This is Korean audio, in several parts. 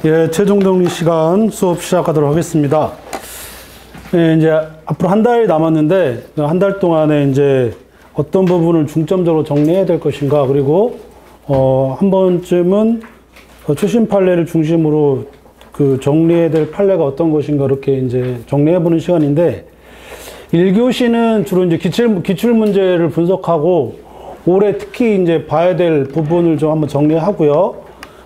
예, 최종 정리 시간 수업 시작하도록 하겠습니다. 예, 이제 앞으로 한 달 남았는데, 한 달 동안에 이제 어떤 부분을 중점적으로 정리해야 될 것인가, 그리고, 한 번쯤은 최신 판례를 중심으로 그 정리해야 될 판례가 어떤 것인가, 이렇게 이제 정리해보는 시간인데, 1교시는 주로 이제 기출문제를 분석하고, 올해 특히 이제 봐야 될 부분을 좀 한번 정리하고요.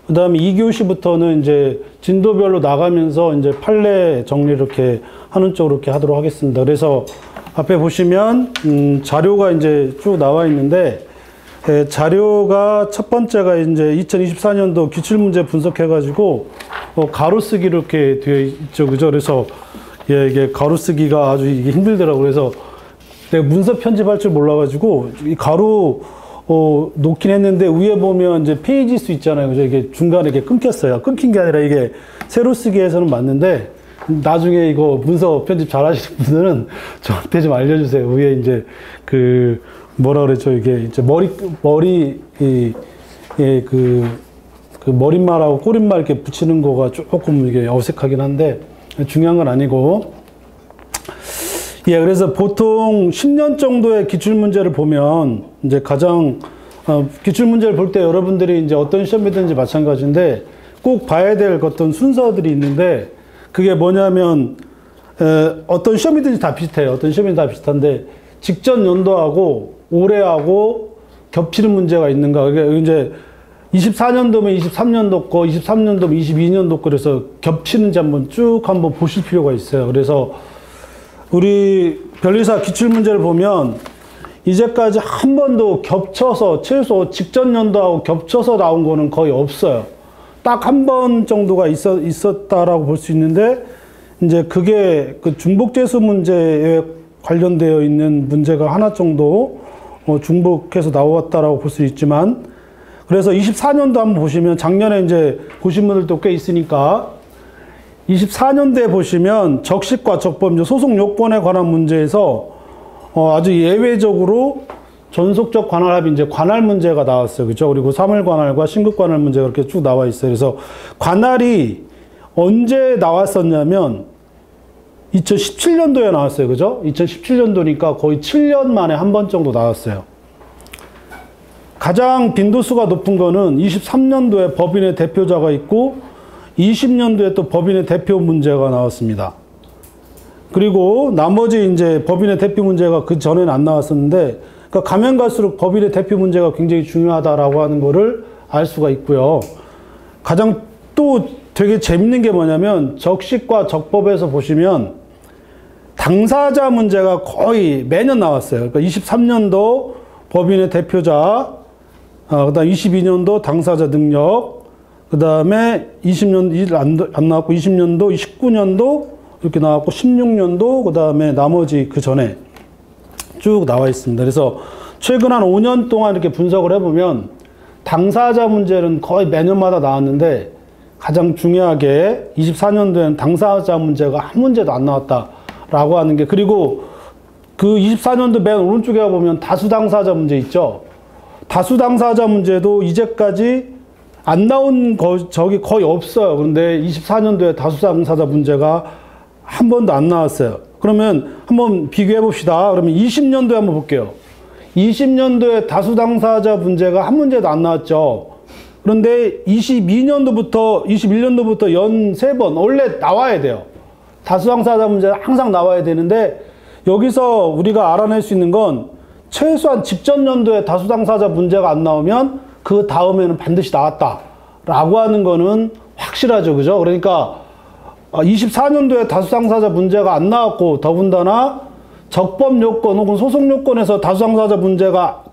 그 다음에 2교시부터는 이제 진도별로 나가면서 이제 판례 정리 이렇게 하는 쪽으로 이렇게 하도록 하겠습니다. 그래서 앞에 보시면, 자료가 이제 쭉 나와 있는데, 자료가 첫 번째가 이제 2024년도 기출문제 분석해가지고, 가로쓰기로 이렇게 되어 있죠. 그죠? 그래서, 예, 이게 가로쓰기가 아주 이게 힘들더라고요. 그래서 내가 문서 편집할 줄 몰라가지고, 이 가로, 놓긴 했는데, 위에 보면 이제 페이지 수 있잖아요. 그죠? 이게 중간에 이렇게 끊겼어요. 끊긴 게 아니라 이게 새로 쓰기에서는 맞는데, 나중에 이거 문서 편집 잘 하시는 분들은 저한테 좀 알려주세요. 위에 이제 뭐라 그랬죠? 이게 이제 머릿말하고 꼬릿말 이렇게 붙이는 거가 조금 이게 어색하긴 한데, 중요한 건 아니고, 예, 그래서 보통 10년 정도의 기출문제를 보면, 이제 기출문제를 볼 때 여러분들이 이제 어떤 시험이든지 마찬가지인데, 꼭 봐야 될 어떤 순서들이 있는데, 그게 뭐냐면, 어떤 시험이든지 다 비슷해요. 어떤 시험이든지 다 비슷한데, 직전 연도하고, 올해하고 겹치는 문제가 있는가. 그게 이제 24년도면 23년도 거, 23년도면 22년도 거, 그래서 겹치는지 한번 보실 필요가 있어요. 그래서, 우리 변리사 기출문제를 보면 이제까지 한 번도 겹쳐서 최소 직전 연도하고 겹쳐서 나온 거는 거의 없어요. 딱 한 번 정도가 있었다라고 볼 수 있는데, 이제 그게 그 중복재수 문제에 관련되어 있는 문제가 하나 정도 중복해서 나왔다라고 볼 수 있지만, 그래서 24년도 한번 보시면 작년에 이제 보신 분들도 꽤 있으니까 24년도에 보시면 적식과 적법, 소송 요건에 관한 문제에서 아주 예외적으로 전속적 관할 합의, 이제 관할 문제가 나왔어요. 그죠? 그리고 사물 관할과 신급 관할 문제가 이렇게 쭉 나와 있어요. 그래서 관할이 언제 나왔었냐면 2017년도에 나왔어요. 그죠? 2017년도니까 거의 7년 만에 한 번 정도 나왔어요. 가장 빈도수가 높은 거는 23년도에 법인의 대표자가 있고 20년도에 또 법인의 대표 문제가 나왔습니다. 그리고 나머지 이제 법인의 대표 문제가 그 전에는 안 나왔었는데, 그러니까 가면 갈수록 법인의 대표 문제가 굉장히 중요하다라고 하는 거를 알 수가 있고요. 가장 또 되게 재밌는 게 뭐냐면, 적식과 적법에서 보시면 당사자 문제가 거의 매년 나왔어요. 그러니까 23년도 법인의 대표자, 그다음 22년도 당사자 능력, 그 다음에 20년도 안 나왔고 20년도, 19년도 이렇게 나왔고 16년도, 그 다음에 나머지 그 전에 쭉 나와 있습니다. 그래서 최근 한 5년 동안 이렇게 분석을 해보면 당사자 문제는 거의 매년마다 나왔는데, 가장 중요하게 24년도에는 당사자 문제가 한 문제도 안 나왔다라고 하는 게, 그리고 그 24년도 맨 오른쪽에 보면 다수당사자 문제 있죠. 다수당사자 문제도 이제까지 안 나온 적이 거의 없어요. 그런데 24년도에 다수당사자 문제가 한 번도 안 나왔어요. 그러면 한번 비교해 봅시다. 그러면 20년도에 한번 볼게요. 20년도에 다수당사자 문제가 한 문제도 안 나왔죠. 그런데 21년도부터 연 3번 원래 나와야 돼요. 다수당사자 문제가 항상 나와야 되는데, 여기서 우리가 알아낼 수 있는 건 최소한 직전 연도에 다수당사자 문제가 안 나오면 그 다음에는 반드시 나왔다라고 하는 거는 확실하죠. 그죠? 그러니까 24년도에 다수당사자 문제가 안 나왔고, 더군다나 적법 요건 혹은 소송 요건에서 다수당사자 문제가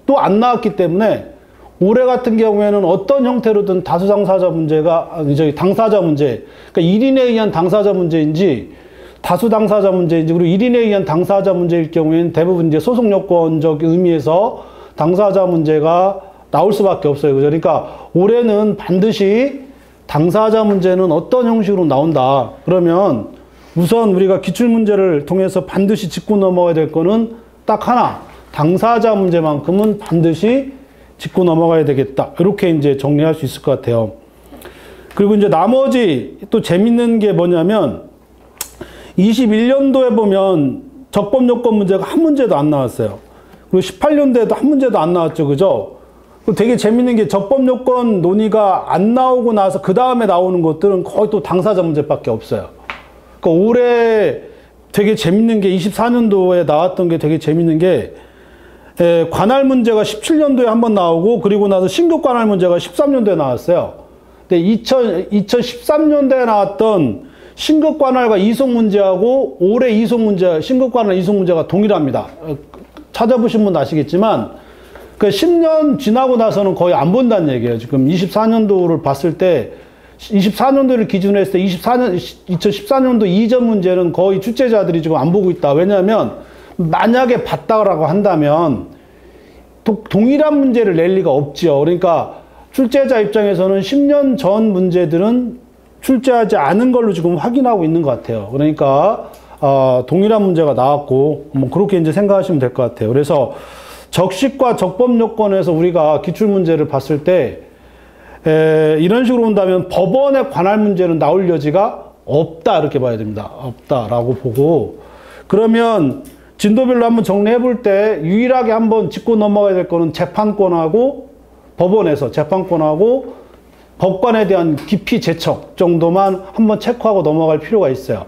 또 안 나왔기 때문에 올해 같은 경우에는 어떤 형태로든 다수당사자 문제가, 당사자 문제, 그러니까 1인에 의한 당사자 문제인지 다수당사자 문제인지, 그리고 1인에 의한 당사자 문제일 경우에는 대부분 이제 소송 요건적 의미에서 당사자 문제가 나올 수밖에 없어요. 그죠? 그러니까 올해는 반드시 당사자 문제는 어떤 형식으로 나온다. 그러면 우선 우리가 기출문제를 통해서 반드시 짚고 넘어가야 될 거는 딱 하나. 당사자 문제만큼은 반드시 짚고 넘어가야 되겠다. 이렇게 이제 정리할 수 있을 것 같아요. 그리고 이제 나머지 또 재밌는 게 뭐냐면 21년도에 보면 적법 요건 문제가 한 문제도 안 나왔어요. 그리고 18년도에도 한 문제도 안 나왔죠. 그죠? 되게 재밌는 게 적법 요건 논의가 안 나오고 나서 그 다음에 나오는 것들은 거의 또 당사자 문제밖에 없어요. 그러니까 올해 되게 재밌는 게 24년도에 나왔던 게 되게 재밌는 게 관할 문제가 17년도에 한번 나오고 그리고 나서 신규 관할 문제가 13년도에 나왔어요. 근데 2013년도에 나왔던 신급 관할과 이송 문제하고 올해 이송 문제, 신급 관할 이송 문제가 동일합니다. 찾아보신 분 아시겠지만, 그 10년 지나고 나서는 거의 안 본다는 얘기예요. 지금 24년도를 봤을 때, 24년도를 기준으로 했을 때 2014년도 이전 문제는 거의 출제자들이 지금 안 보고 있다. 왜냐하면, 만약에 봤다라고 한다면, 동일한 문제를 낼 리가 없죠. 그러니까, 출제자 입장에서는 10년 전 문제들은 출제하지 않은 걸로 지금 확인하고 있는 것 같아요. 그러니까 동일한 문제가 나왔고 뭐 그렇게 이제 생각하시면 될 것 같아요. 그래서 적식과 적법 요건에서 우리가 기출 문제를 봤을 때 이런 식으로 본다면 법원의 관할 문제는 나올 여지가 없다 이렇게 봐야 됩니다. 없다라고 보고 그러면 진도별로 한번 정리해 볼 때 유일하게 한번 짚고 넘어가야 될 거는 재판권하고 법원에서 재판권하고 법관에 대한 깊이 재척 정도만 한번 체크하고 넘어갈 필요가 있어요.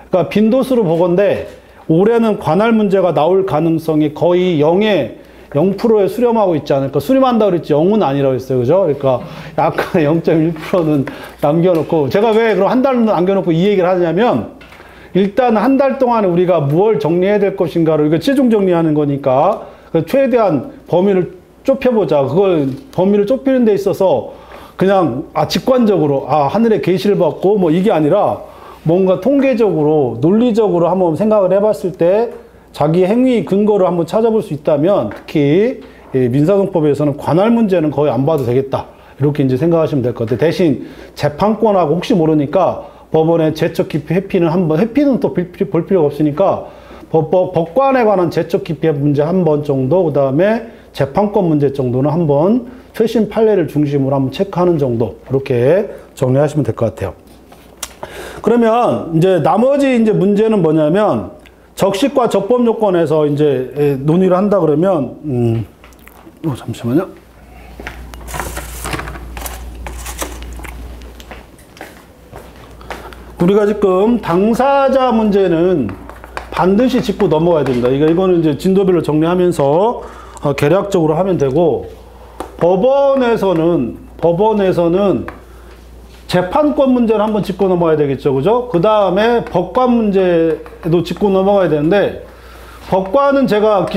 그러니까 빈도수로 보건대 올해는 관할 문제가 나올 가능성이 거의 0%에 수렴하고 있지 않을까. 수렴한다고 그랬지 0은 아니라고 했어요. 그죠? 그러니까 약간 0.1%는 남겨놓고 제가 왜 그럼 한 달은 남겨놓고 이 얘기를 하냐면 일단 한 달 동안에 우리가 무엇을 정리해야 될 것인가를 이거 최종 정리하는 거니까 최대한 범위를 좁혀보자. 그걸 범위를 좁히는 데 있어서 그냥 직관적으로 하늘에 계시를 받고 뭐 이게 아니라 뭔가 통계적으로 논리적으로 한번 생각을 해봤을 때 자기 행위 근거를 한번 찾아볼 수 있다면 특히 민사소송법에서는 관할 문제는 거의 안 봐도 되겠다 이렇게 이제 생각하시면 될 것 같아요. 대신 재판권하고 혹시 모르니까 법원의 제척 기피 회피는 한번 회피는 또 볼 필요가 없으니까 법관에 관한 제척 기피 문제 한 번 정도 그 다음에 재판권 문제 정도는 한번 최신 판례를 중심으로 한번 체크하는 정도 이렇게 정리하시면 될 것 같아요. 그러면 이제 나머지 이제 문제는 뭐냐면 적식과 적법 요건에서 이제 논의를 한다 그러면 잠시만요. 우리가 지금 당사자 문제는 반드시 짚고 넘어가야 됩니다. 이거는 이제 진도별로 정리하면서 계략적으로 하면 되고 법원에서는 재판권 문제를 한번 짚고 넘어가야 되겠죠. 그죠? 그 다음에 법관 문제도 짚고 넘어가야 되는데 법관은 제가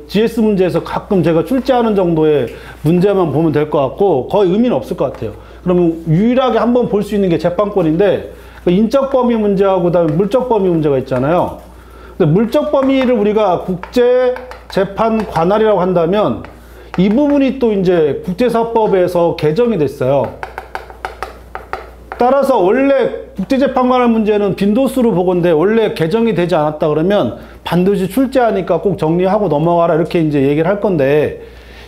GS 문제에서 가끔 제가 출제하는 정도의 문제만 보면 될 것 같고 거의 의미는 없을 것 같아요. 그러면 유일하게 한번 볼 수 있는 게 재판권인데 인적 범위 문제하고 그다음에 물적 범위 문제가 있잖아요. 근데 물적 범위를 우리가 국제 재판 관할이라고 한다면 이 부분이 또 이제 국제사법에서 개정이 됐어요. 따라서 원래 국제재판관할 문제는 빈도수로 보건데 원래 개정이 되지 않았다 그러면 반드시 출제하니까 꼭 정리하고 넘어가라 이렇게 이제 얘기를 할 건데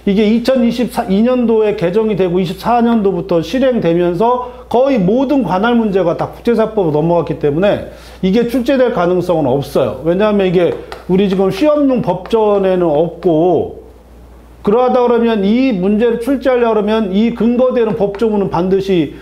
이게 2022년도에 개정이 되고 24년도부터 실행되면서 거의 모든 관할 문제가 다 국제사법으로 넘어갔기 때문에 이게 출제될 가능성은 없어요. 왜냐하면 이게 우리 지금 시험용 법전에는 없고 그러하다 그러면 이 문제를 출제하려고 그러면 이 근거되는 법조문은 반드시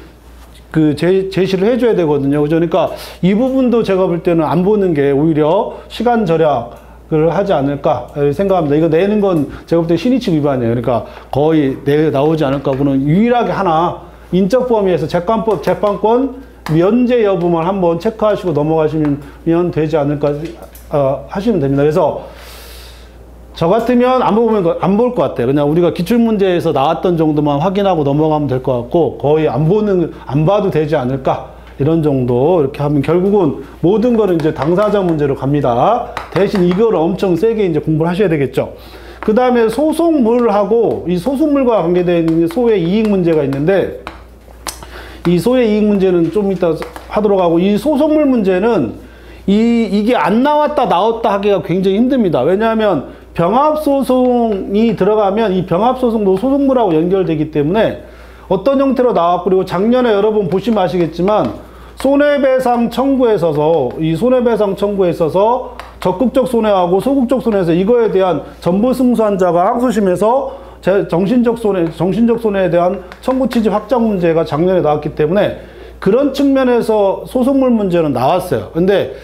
제시를 해줘야 되거든요. 그러니까 이 부분도 제가 볼 때는 안 보는 게 오히려 시간 절약을 하지 않을까 생각합니다. 이거 내는 건 제가 볼 때 신의칙 위반이에요. 그러니까 거의 나오지 않을까 하고는 유일하게 하나 인적 범위에서 재판권 면제 여부만 한번 체크하시고 넘어가시면 되지 않을까 하시면 됩니다. 그래서 저 같으면 안 볼 것 같아요. 그냥 우리가 기출문제에서 나왔던 정도만 확인하고 넘어가면 될 것 같고, 거의 안 봐도 되지 않을까. 이런 정도 이렇게 하면 결국은 모든 거는 이제 당사자 문제로 갑니다. 대신 이걸 엄청 세게 이제 공부를 하셔야 되겠죠. 그 다음에 소송물하고 이 소송물과 관계된 소외 이익 문제가 있는데, 이 소외 이익 문제는 좀 이따 하도록 하고, 이 소송물 문제는 이게 안 나왔다 하기가 굉장히 힘듭니다. 왜냐하면 병합소송이 들어가면 이 병합소송도 소송물하고 연결되기 때문에 어떤 형태로 나왔고, 그리고 작년에 여러분 보시면 아시겠지만 손해배상 청구에 있어서, 이 손해배상 청구에 있어서 적극적 손해하고 소극적 손해에서 이거에 대한 전부 승소한자가 항소심에서 정신적 손해에 대한 청구 취지 확장 문제가 작년에 나왔기 때문에 그런 측면에서 소속물 문제는 나왔어요. 근데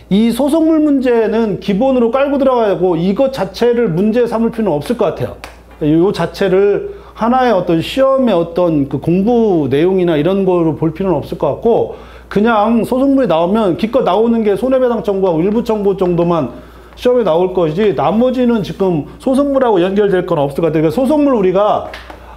이 소속물 문제는 기본으로 깔고 들어가야 하고, 이것 자체를 문제 삼을 필요는 없을 것 같아요. 이 자체를 하나의 어떤 시험의 어떤 그 공부 내용이나 이런 거로 볼 필요는 없을 것 같고, 그냥 소속물이 나오면 기껏 나오는 게 손해배상 청구하고 일부 청구 정도만 시험에 나올 것이지, 나머지는 지금 소속물하고 연결될 건 없을 것 같아요. 그러니까 소속물 우리가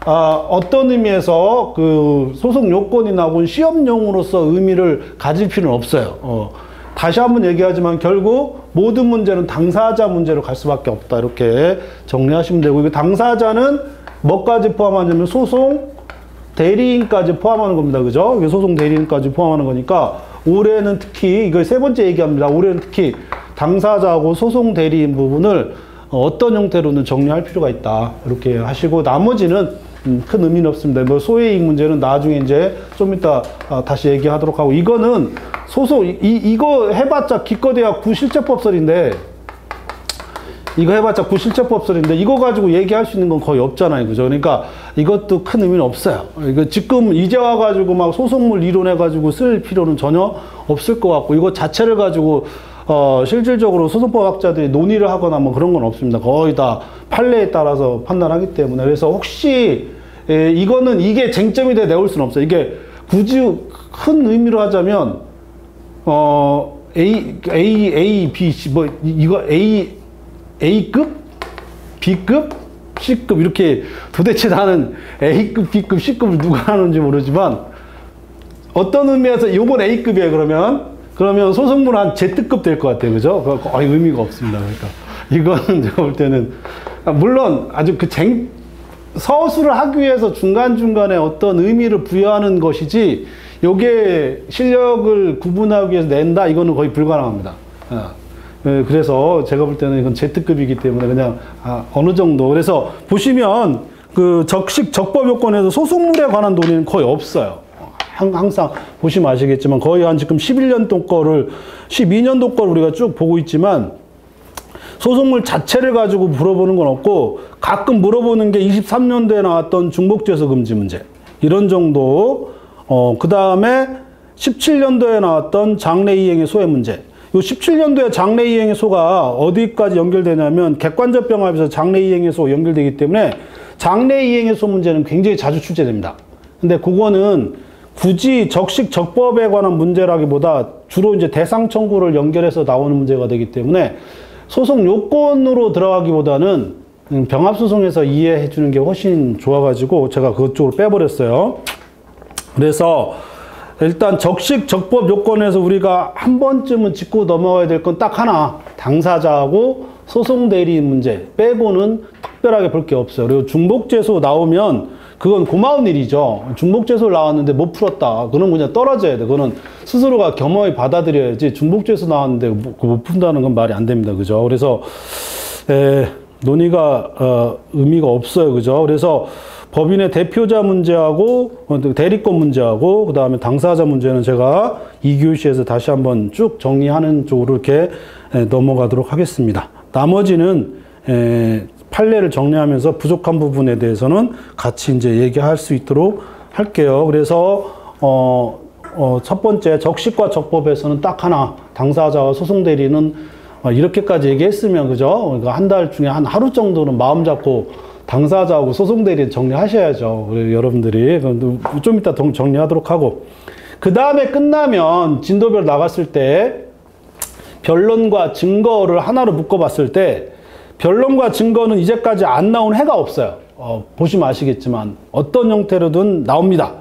어떤 의미에서 그 소속 요건이나 혹은 시험용으로서 의미를 가질 필요는 없어요. 다시 한번 얘기하지만 결국 모든 문제는 당사자 문제로 갈 수밖에 없다, 이렇게 정리하시면 되고, 이거 당사자는 뭐까지 포함하냐면 소송 대리인까지 포함하는 겁니다. 그죠? 이게 소송 대리인까지 포함하는 거니까 올해는 특히, 이거 세 번째 얘기합니다. 올해는 특히 당사자하고 소송 대리인 부분을 어떤 형태로는 정리할 필요가 있다, 이렇게 하시고, 나머지는 큰 의미는 없습니다. 뭐 소해이익 문제는 나중에 이제 좀 이따 다시 얘기하도록 하고, 이거는 소송, 이거 해봤자 기껏해야 구실체법설인데, 이거 해봤자 구실체법설인데 이거 가지고 얘기할 수 있는 건 거의 없잖아요. 그죠? 그러니까 이것도 큰 의미는 없어요. 이거 지금 이제 와가지고 막 소속물 이론해가지고 쓸 필요는 전혀 없을 것 같고, 이거 자체를 가지고 실질적으로 소송법학자들이 논의를 하거나 뭐 그런 건 없습니다. 거의 다 판례에 따라서 판단하기 때문에. 그래서 혹시 이거는 이게 쟁점이 돼 내올 수는 없어요. 이게 굳이 큰 의미로 하자면 A, B, C 뭐 이거 A급, B급, C급 이렇게 도대체 나는 A급, B급, C급을 누가 하는지 모르지만 어떤 의미에서 이건 A급이에요. 그러면 소속물 한 Z급 될 것 같아요. 그죠? 거의 의미가 없습니다. 그러니까 이거는 제가 볼 때는 물론 아주 서술을 하기 위해서 중간중간에 어떤 의미를 부여하는 것이지, 요게 실력을 구분하기 위해서 낸다, 이거는 거의 불가능합니다. 그래서 제가 볼 때는 이건 Z급이기 때문에 그냥 어느 정도. 그래서 보시면 그 적법 요건에서 소속물에 관한 논의는 거의 없어요. 항상 보시면 아시겠지만 거의 한 지금 11년도 거를 12년도 거를 우리가 쭉 보고 있지만 소속물 자체를 가지고 물어보는 건 없고, 가끔 물어보는 게 23년도에 나왔던 중복죄수 금지 문제 이런 정도. 그 다음에 17년도에 나왔던 장래이행의 소해 문제. 요 17년도에 장래이행의 소가 어디까지 연결되냐면 객관적 병합에서 장래이행의 소 연결되기 때문에 장래이행의 소 문제는 굉장히 자주 출제됩니다. 근데 그거는 굳이 적법에 관한 문제라기보다 주로 이제 대상 청구를 연결해서 나오는 문제가 되기 때문에 소송 요건으로 들어가기보다는 병합소송에서 이해해 주는 게 훨씬 좋아가지고 제가 그쪽으로 빼버렸어요. 그래서 일단 적법 요건에서 우리가 한 번쯤은 짚고 넘어가야 될 건 딱 하나, 당사자하고 소송 대리인 문제 빼고는 특별하게 볼 게 없어요. 그리고 중복죄수 나오면 그건 고마운 일이죠. 중복죄수 나왔는데 못 풀었다, 그건 그냥 떨어져야 돼. 그거는 스스로가 겸허히 받아들여야지, 중복죄수 나왔는데 못 푼다는 건 말이 안 됩니다. 그죠? 그래서 논의가 의미가 없어요. 그죠? 그래서 법인의 대표자 문제하고 대리권 문제하고 그 다음에 당사자 문제는 제가 2교시에서 다시 한번 쭉 정리하는 쪽으로 이렇게 넘어가도록 하겠습니다. 나머지는 판례를 정리하면서 부족한 부분에 대해서는 같이 이제 얘기할 수 있도록 할게요. 그래서 첫 번째 적식과 적법에서는 딱 하나, 당사자와 소송 대리는 이렇게까지 얘기했으면, 그죠? 그러니까 한 달 중에 한 하루 정도는 마음 잡고 당사자하고 소송 대리 정리하셔야죠. 여러분들이 좀 이따 정리하도록 하고, 그 다음에 끝나면 진도별 나갔을 때 변론과 증거를 하나로 묶어봤을 때 변론과 증거는 이제까지 안 나온 해가 없어요. 보시면 아시겠지만 어떤 형태로든 나옵니다.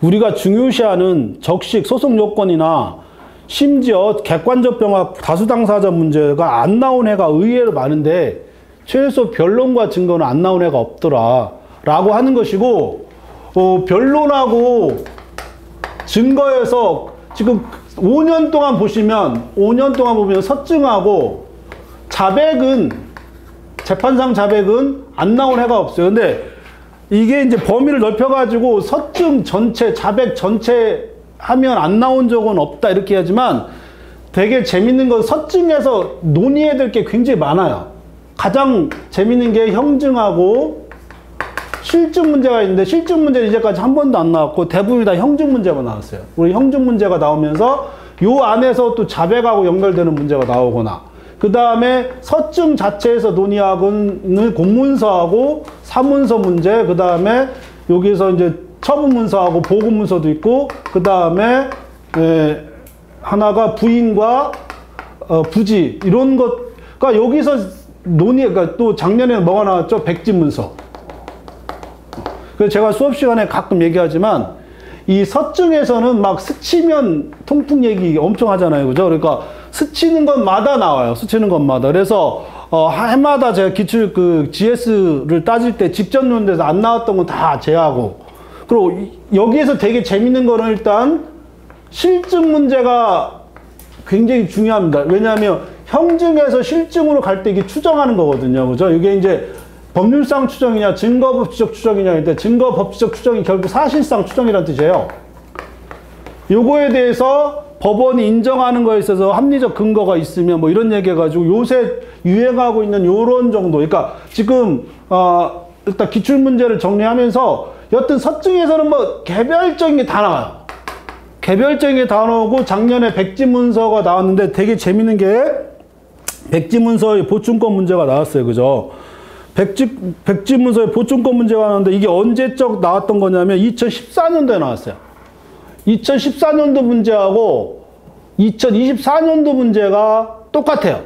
우리가 중요시하는 적식 소송 요건이나 심지어 객관적 병합 다수 당사자 문제가 안 나온 해가 의외로 많은데 최소 변론과 증거는 안 나온 애가 없더라 라고 하는 것이고, 변론하고 증거에서 지금 5년 동안 보면 서증하고 자백은, 재판상 자백은 안 나온 해가 없어요. 근데 이게 이제 범위를 넓혀가지고 서증 전체, 자백 전체 하면 안 나온 적은 없다 이렇게 하지만 되게 재밌는 건 서증에서 논의해야 될 게 굉장히 많아요. 가장 재밌는 게 형증하고 실증 문제가 있는데 실증 문제는 이제까지 한 번도 안 나왔고 대부분이 다 형증 문제가 나왔어요. 우리 형증 문제가 나오면서 요 안에서 또 자백하고 연결되는 문제가 나오거나 그 다음에 서증 자체에서 논의하고는 공문서하고 사문서 문제, 그 다음에 여기서 이제 처분문서하고 보고문서도 있고, 그 다음에 하나가 부인과 부지 이런 것, 그러니까 여기서 그러니까 또 작년에 뭐가 나왔죠? 백지문서. 그래서 제가 수업 시간에 가끔 얘기하지만 이 서증에서는 막 스치면 통풍 얘기 엄청 하잖아요, 그죠? 그러니까 스치는 것마다 나와요. 스치는 것마다. 그래서 해마다 제가 기출 GS를 따질 때 직전 논대에서 안 나왔던 건 다 제하고. 그리고 여기에서 되게 재밌는 거는 일단 실증 문제가 굉장히 중요합니다. 왜냐하면 형증에서 실증으로 갈 때 이게 추정하는 거거든요, 그죠? 이게 이제 법률상 추정이냐 증거법칙적 추정이냐 할 때 증거법칙적 추정이 결국 사실상 추정이라는 뜻이에요. 요거에 대해서 법원이 인정하는 거에 있어서 합리적 근거가 있으면 뭐 이런 얘기 해가지고 요새 유행하고 있는 요런 정도. 그러니까 지금 일단 기출문제를 정리하면서 여튼 서증에서는 뭐 개별적인 게 다 나와요. 개별적인 게 다 나오고 작년에 백지문서가 나왔는데 되게 재밌는 게 백지문서의 보충권 문제가 나왔어요, 그죠? 백지문서의 보충권 문제가 나왔는데 이게 언제적 나왔던 거냐면 2014년도에 나왔어요. 2014년도 문제하고 2024년도 문제가 똑같아요.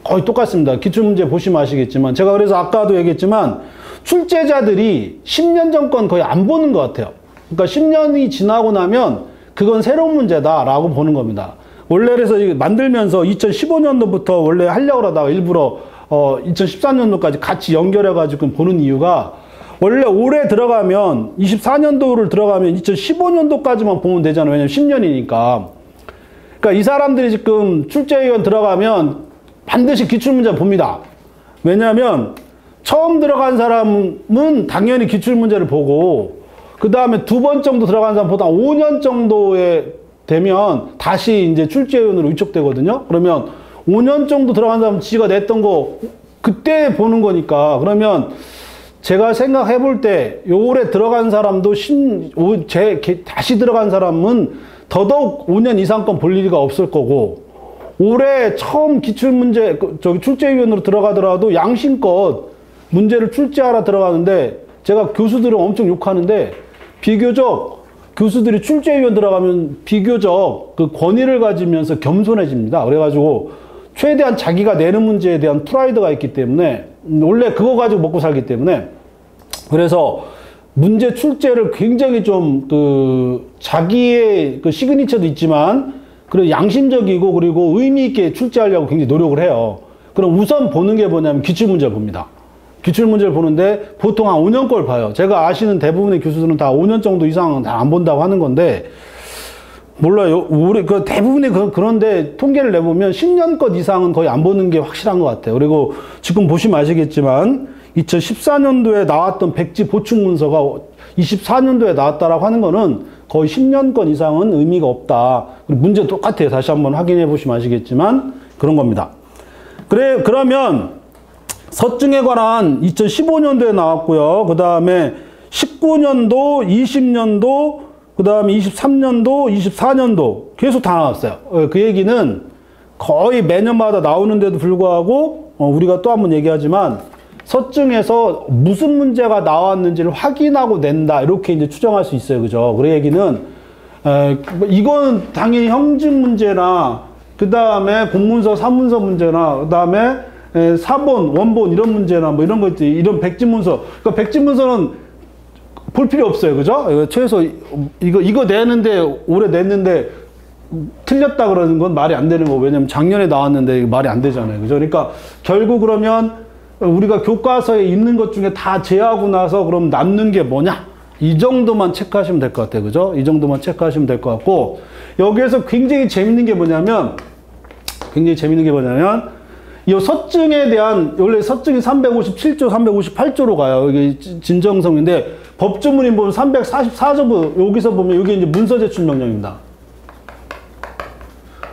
거의 똑같습니다. 기출문제 보시면 아시겠지만 제가 그래서 아까도 얘기했지만 출제자들이 10년 전 건 거의 안 보는 것 같아요. 그러니까 10년이 지나고 나면 그건 새로운 문제다라고 보는 겁니다. 원래 그래서 만들면서 2015년도부터 원래 하려고 하다가 일부러 2014년도까지 같이 연결해가지고 보는 이유가 원래 올해 들어가면 24년도를 들어가면 2015년도까지만 보면 되잖아요. 왜냐면 10년이니까. 그러니까 이 사람들이 지금 출제위원 들어가면 반드시 기출문제 봅니다. 왜냐하면 처음 들어간 사람은 당연히 기출문제를 보고 그 다음에 두 번 정도 들어간 사람 보다 5년 정도에 되면 다시 이제 출제위원으로 위촉되거든요. 그러면 5년 정도 들어간 사람 지가 냈던 거 그때 보는 거니까 그러면 제가 생각해 볼 때 올해 들어간 사람도 다시 들어간 사람은 더더욱 5년 이상 건 볼 일이 없을 거고 올해 처음 기출문제 출제위원으로 들어가더라도 양심껏 문제를 출제하러 들어가는데 제가 교수들은 엄청 욕하는데 비교적 교수들이 출제위원 들어가면 비교적 그 권위를 가지면서 겸손해집니다. 그래가지고 최대한 자기가 내는 문제에 대한 프라이드가 있기 때문에 원래 그거 가지고 먹고 살기 때문에 그래서 문제 출제를 굉장히 좀 자기의 시그니처도 있지만 그리고 양심적이고 그리고 의미 있게 출제하려고 굉장히 노력을 해요. 그럼 우선 보는 게 뭐냐면 기출문제를 봅니다. 기출문제를 보는데 보통 한 5년 걸 봐요. 제가 아시는 대부분의 교수들은 다 5년 정도 이상은 다 안 본다고 하는 건데 몰라요. 우리 대부분이 그런데 통계를 내보면 10년 것 이상은 거의 안 보는 게 확실한 것 같아요. 그리고 지금 보시면 아시겠지만 2014년도에 나왔던 백지 보충 문서가 24년도에 나왔다라고 하는 거는 거의 10년 건 이상은 의미가 없다. 그리고 문제 똑같아요. 다시 한번 확인해 보시면 아시겠지만 그런 겁니다. 그러면 서증에 관한 2015년도에 나왔고요. 그 다음에 19년도, 20년도, 그 다음에 23년도, 24년도 계속 다 나왔어요. 그 얘기는 거의 매년마다 나오는데도 불구하고 우리가 또 한 번 얘기하지만 서증에서 무슨 문제가 나왔는지를 확인하고 낸다. 이렇게 이제 추정할 수 있어요. 그죠? 그 얘기는 이건 당연히 형증 문제나 그 다음에 공문서, 사문서 문제나 그 다음에 사본, 원본 이런 문제나 뭐 이런 거 있지. 이런 백지문서. 그러니까 백지문서는 볼 필요 없어요. 그죠? 최소 이거 내는데 올해 냈는데 틀렸다 그러는 건 말이 안 되는 거. 왜냐면 작년에 나왔는데 말이 안 되잖아요. 그죠? 그러니까 결국 그러면 우리가 교과서에 있는 것 중에 다 제하고 나서 그럼 남는 게 뭐냐? 이 정도만 체크하시면 될 것 같아요. 그죠? 이 정도만 체크하시면 될 것 같고 여기에서 굉장히 재밌는 게 뭐냐면 이 서증에 대한, 원래 서증이 357조, 358조로 가요. 이게 진정성인데, 법조문인 보면 344조, 여기서 보면 이게 이제 문서 제출 명령입니다.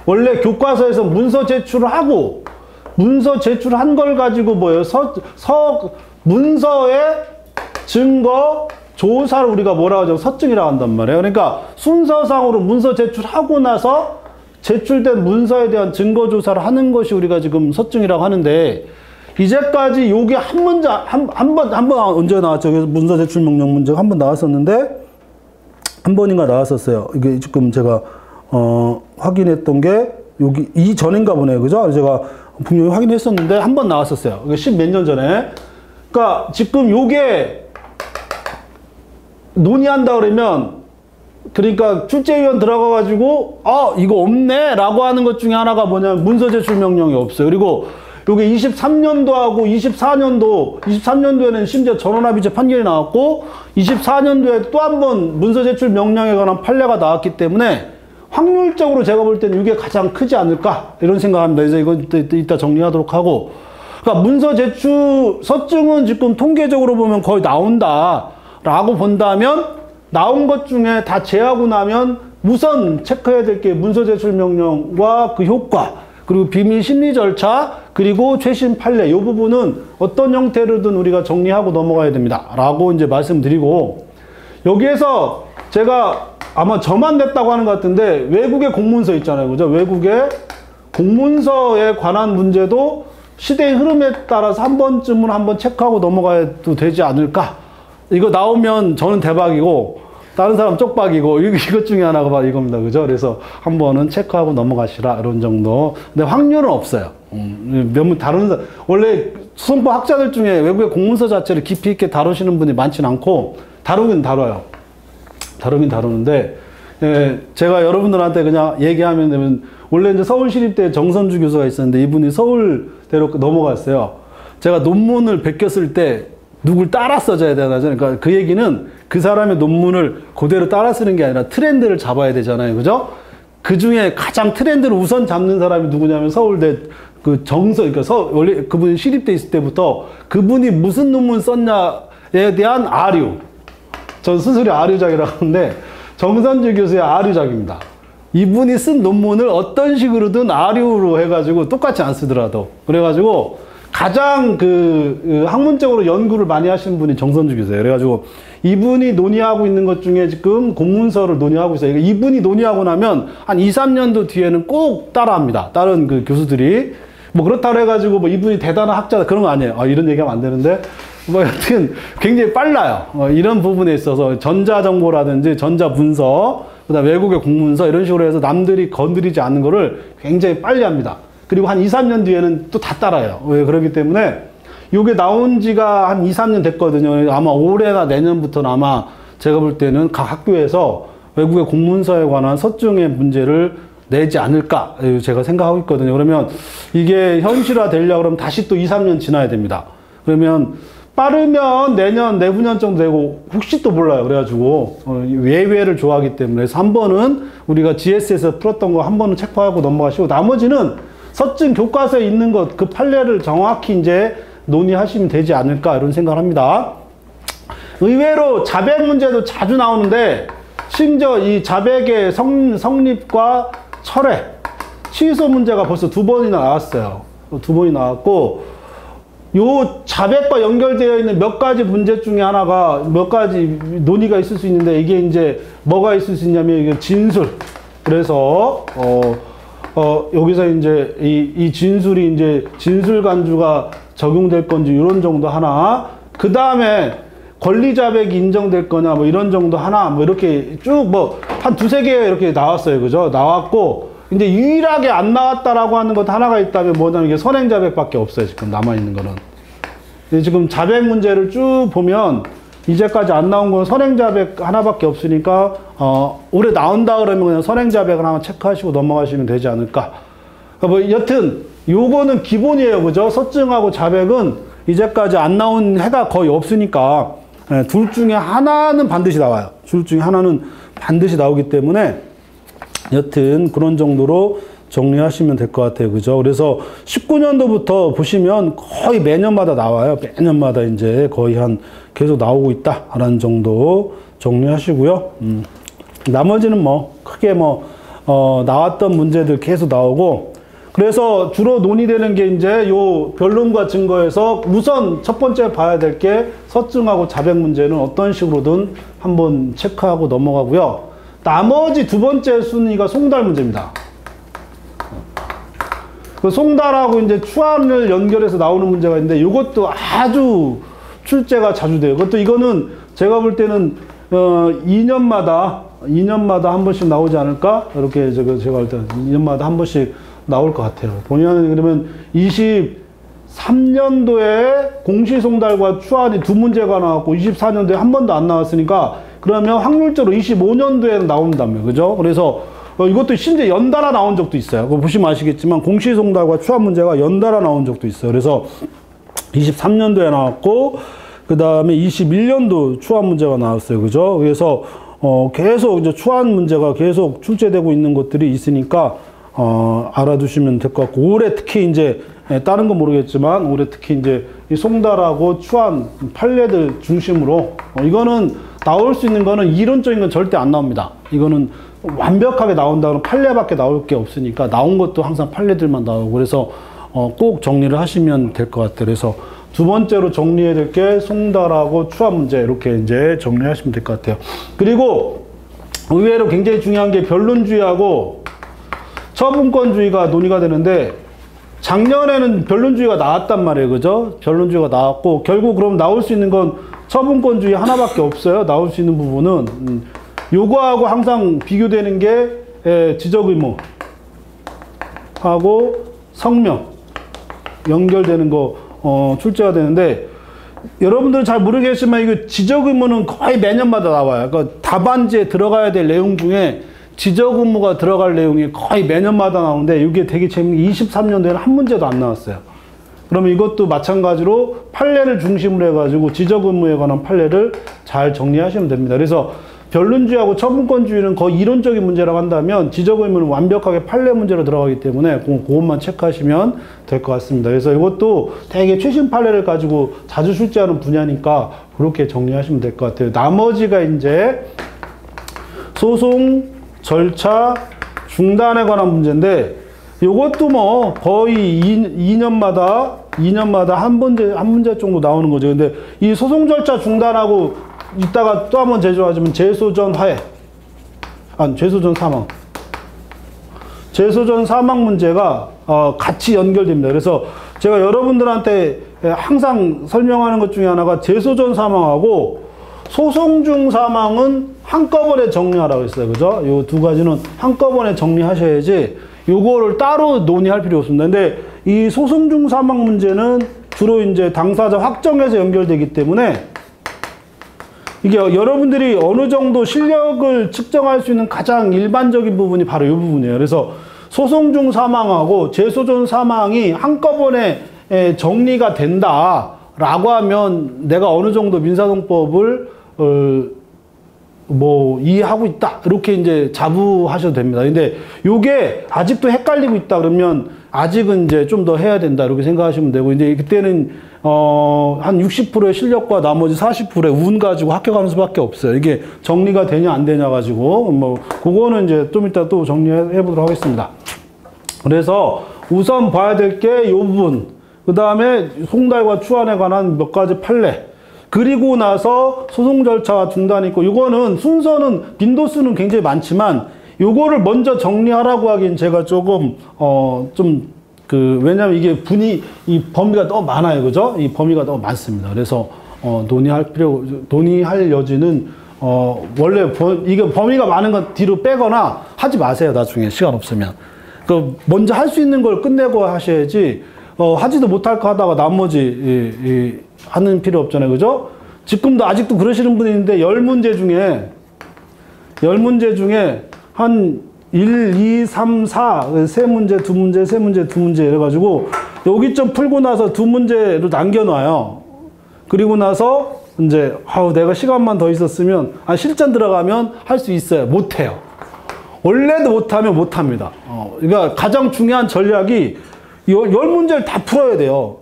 원래 교과서에서 문서 제출을 하고, 문서 제출한 걸 가지고 뭐예요? 문서의 증거, 조사를 우리가 뭐라고 하죠? 서증이라고 한단 말이에요. 그러니까 순서상으로 문서 제출하고 나서 제출된 문서에 대한 증거 조사를 하는 것이 우리가 지금 서증이라고 하는데, 이제까지 요게 한 번 언제 나왔죠? 그래서 문서 제출 명령 문제가 한 번 나왔었는데, 한 번인가 나왔었어요. 이게 지금 제가, 확인했던 게, 여기, 이전인가 보네요. 그죠? 제가 분명히 확인했었는데, 한 번 나왔었어요. 이게 10몇 년 전에. 그러니까 지금 요게 논의한다 그러면, 그러니까 출제위원 들어가가지고 이거 없네 라고 하는 것 중에 하나가 뭐냐면 문서 제출 명령이 없어요. 그리고 요게 23년도하고 23년도에는 심지어 전원합의체 판결이 나왔고, 24년도에 또 한 번 문서 제출 명령에 관한 판례가 나왔기 때문에 확률적으로 제가 볼 때는 이게 가장 크지 않을까 이런 생각합니다. 그래서 이건 이따 정리하도록 하고, 그러니까 문서 제출 서증은 지금 통계적으로 보면 거의 나온다 라고 본다면, 나온 것 중에 다 제하고 나면 우선 체크해야 될 게 문서 제출 명령과 그 효과, 그리고 비밀 심리 절차, 그리고 최신 판례, 이 부분은 어떤 형태로든 우리가 정리하고 넘어가야 됩니다 라고 이제 말씀드리고, 여기에서 제가 아마 저만 냈다고 하는 것 같은데, 외국의 공문서 있잖아요. 그죠? 외국의 공문서에 관한 문제도 시대의 흐름에 따라서 한 번쯤은 한번 체크하고 넘어가도 되지 않을까? 이거 나오면 저는 대박이고, 다른 사람 쪽박이고, 이것 중에 하나가 바로 이겁니다. 그죠? 그래서 한 번은 체크하고 넘어가시라. 이런 정도. 근데 확률은 없어요. 원래 수성법 학자들 중에 외국의 공문서 자체를 깊이 있게 다루시는 분이 많진 않고, 다루긴 다뤄요. 다루긴 다루는데, 제가 여러분들한테 그냥 얘기하면 되면, 원래 이제 서울시립대 정선주 교수가 있었는데, 이분이 서울대로 넘어갔어요. 제가 논문을 베꼈을 때, 누굴 따라 써줘야 되나요? 그러니까 그 얘기는 그 사람의 논문을 그대로 따라 쓰는 게 아니라 트렌드를 잡아야 되잖아요. 그죠? 그 중에 가장 트렌드를 우선 잡는 사람이 누구냐면 서울대 그러니까 원래 그분이 시립대 있을 때부터 그분이 무슨 논문 썼냐에 대한 아류. 전 스스로 아류작이라고 하는데, 정선주 교수의 아류작입니다. 이분이 쓴 논문을 어떤 식으로든 아류로 해가지고 똑같이 안 쓰더라도. 그래가지고 가장 학문적으로 연구를 많이 하시는 분이 정선주 교수예요. 그래가지고 이분이 논의하고 있는 것 중에 지금 공문서를 논의하고 있어요. 이분이 논의하고 나면 한 2, 3년도 뒤에는 꼭 따라합니다. 다른 그 교수들이. 뭐 그렇다고 해가지고 뭐 이분이 대단한 학자다 그런 거 아니에요. 이런 얘기하면 안 되는데. 뭐 여튼 굉장히 빨라요. 이런 부분에 있어서 전자정보라든지 전자문서, 그다음 외국의 공문서 이런 식으로 해서 남들이 건드리지 않는 거를 굉장히 빨리 합니다. 그리고 한 2, 3년 뒤에는 또 다 따라요. 왜? 그렇기 때문에 이게 나온 지가 한 2, 3년 됐거든요. 아마 올해나 내년부터는 아마 제가 볼 때는 각 학교에서 외국의 공문서에 관한 서증의 문제를 내지 않을까 제가 생각하고 있거든요. 그러면 이게 현실화 되려고 그러면 다시 또 2, 3년 지나야 됩니다. 그러면 빠르면 내년, 내후년 정도 되고 혹시 또 몰라요. 그래가지고 예외를 좋아하기 때문에 그래서 한 번은 우리가 GS에서 풀었던 거 한 번은 체크하고 넘어가시고, 나머지는 서증 교과서에 있는 것, 그 판례를 정확히 이제 논의하시면 되지 않을까 이런 생각을 합니다. 의외로 자백 문제도 자주 나오는데, 심지어 이 자백의 성립과 철회, 취소 문제가 벌써 2번이나 나왔어요. 2번이 나왔고, 요 자백과 연결되어 있는 몇 가지 문제 중에 하나가 몇 가지 논의가 있을 수 있는데, 이게 이제 뭐가 있을 수 있냐면 이게 진술. 그래서 여기서 이제 이 진술이 이제 진술 간주가 적용될 건지 이런 정도 하나, 그 다음에 권리 자백이 인정될 거냐 뭐 이런 정도 하나, 뭐 이렇게 쭉 뭐 한 2, 3개 이렇게 나왔어요. 그죠? 나왔고, 이제 유일하게 안 나왔다라고 하는 것 하나가 있다면 뭐냐면 이게 선행 자백밖에 없어요. 지금 남아있는 거는. 지금 자백 문제를 쭉 보면 이제까지 안 나온 건 선행 자백 하나밖에 없으니까 올해 나온다 그러면 그냥 선행 자백을 한번 체크하시고 넘어가시면 되지 않을까. 뭐 여튼 요거는 기본이에요. 그죠? 서증하고 자백은 이제까지 안 나온 해가 거의 없으니까 둘 중에 하나는 반드시 나와요. 둘 중에 하나는 반드시 나오기 때문에 여튼 그런 정도로 정리하시면 될 것 같아요. 그죠? 그래서 19년도부터 보시면 거의 매년마다 나와요. 매년마다 이제 거의 계속 나오고 있다라는 정도 정리하시고요. 나머지는 뭐 크게 나왔던 문제들 계속 나오고, 그래서 주로 논의되는 게 이제 요 변론과 증거에서 우선 첫 번째 봐야 될 게 서증하고 자백 문제는 어떤 식으로든 한번 체크하고 넘어가고요. 나머지 두 번째 순위가 송달 문제입니다. 그 송달하고 이제 추안을 연결해서 나오는 문제가 있는데 이것도 아주 출제가 자주 돼요. 그것도 이거는 제가 볼 때는 2년마다 한 번씩 나오지 않을까? 이렇게 제가 볼 때는 2년마다 한 번씩 나올 것 같아요. 보면 그러면 23년도에 공시송달과 추안이 두 문제가 나왔고 24년도에 한 번도 안 나왔으니까 그러면 확률적으로 25년도에 나온다며. 그죠? 그래서 이것도 심지어 연달아 나온 적도 있어요. 그거 보시면 아시겠지만 공시송달과 추안 문제가 연달아 나온 적도 있어요. 그래서 23년도에 나왔고 그 다음에 21년도 추안 문제가 나왔어요. 그죠? 그래서 계속 이제 추안 문제가 계속 출제되고 있는 것들이 있으니까 알아두시면 될 것 같고, 올해 특히 이제 다른 건 모르겠지만 올해 특히 이제 이 송달하고 추안 판례들 중심으로 이거는 나올 수 있는 거는 이론적인 건 절대 안 나옵니다. 이거는 완벽하게 나온다면 판례밖에 나올 게 없으니까 나온 것도 항상 판례들만 나오고, 그래서 꼭 정리를 하시면 될 것 같아요. 그래서 두 번째로 정리해야 될 게 송달하고 추안 문제, 이렇게 이제 정리하시면 될 것 같아요. 그리고 의외로 굉장히 중요한 게 변론주의하고 처분권주의가 논의가 되는데, 작년에는 변론주의가 나왔단 말이에요. 그죠? 변론주의가 나왔고, 결국 그럼 나올 수 있는 건 처분권주의 하나밖에 없어요. 나올 수 있는 부분은. 요거하고 항상 비교되는 게 지적의무 하고 성명 연결되는 거 출제가 되는데, 여러분들은 잘 모르겠지만 이거 지적의무는 거의 매년마다 나와요. 그러니까 답안지에 들어가야 될 내용 중에 지적의무가 들어갈 내용이 거의 매년마다 나오는데, 이게 되게 재밌는 게 23년도에는 한 문제도 안 나왔어요. 그러면 이것도 마찬가지로 판례를 중심으로 해가지고 지적의무에 관한 판례를 잘 정리하시면 됩니다. 그래서 변론주의하고 처분권주의는 거의 이론적인 문제라고 한다면 지적의무는 완벽하게 판례 문제로 들어가기 때문에 그것만 체크하시면 될 것 같습니다. 그래서 이것도 되게 최신 판례를 가지고 자주 출제하는 분야니까 그렇게 정리하시면 될 것 같아요. 나머지가 이제 소송 절차 중단에 관한 문제인데, 이것도 뭐 거의 2년마다 한 문제 정도 나오는 거죠. 근데 이 소송 절차 중단하고 이따가 또 한번 제조하자면 재소전 사망 문제가 같이 연결됩니다. 그래서 제가 여러분들한테 항상 설명하는 것 중에 하나가 재소전 사망하고 소송 중 사망은 한꺼번에 정리하라고 했어요. 그죠? 요 두 가지는 한꺼번에 정리하셔야지 요거를 따로 논의할 필요 없습니다. 근데 이 소송 중 사망 문제는 주로 이제 당사자 확정에서 연결되기 때문에 이게 여러분들이 어느 정도 실력을 측정할 수 있는 가장 일반적인 부분이 바로 이 부분이에요. 그래서 소송 중 사망하고 재소전 사망이 한꺼번에 정리가 된다라고 하면 내가 어느 정도 민사동법을 이해하고 있다, 이렇게 이제 자부하셔도 됩니다. 근데 요게 아직도 헷갈리고 있다 그러면 아직은 이제 좀 더 해야 된다, 이렇게 생각하시면 되고, 이제 그때는 한 60%의 실력과 나머지 40%의 운 가지고 합격하는 수밖에 없어요. 이게 정리가 되냐 안 되냐 가지고 그거는 이제 좀 이따 또 정리해 보도록 하겠습니다. 그래서 우선 봐야 될 게 이 부분, 그 다음에 송달과 추안에 관한 몇 가지 판례, 그리고 나서 소송 절차와 중단이 있고, 이거는 순서는 빈도수는 굉장히 많지만 요거를 먼저 정리하라고 하긴 제가 조금 왜냐면 이게 이 범위가 너무 많아요. 그죠? 이 범위가 너무 많습니다. 그래서 논의할 여지는 원래 이게 범위가 많은 건 뒤로 빼거나 하지 마세요. 나중에 시간 없으면. 먼저 할 수 있는 걸 끝내고 하셔야지, 하지도 못할 거 하다가 나머지 하는 필요 없잖아요. 그죠? 지금도 아직도 그러시는 분이 있는데 10문제 중에 한 1, 2, 3, 4, 3문제, 2문제, 3문제, 2문제 이래가지고 여기 좀 풀고 나서 2문제로 남겨놔요. 그리고 나서 이제 내가 시간만 더 있었으면 실전 들어가면 할 수 있어요. 못해요. 원래도 못하면 못합니다. 그러니까 가장 중요한 전략이 열 문제를 다 풀어야 돼요.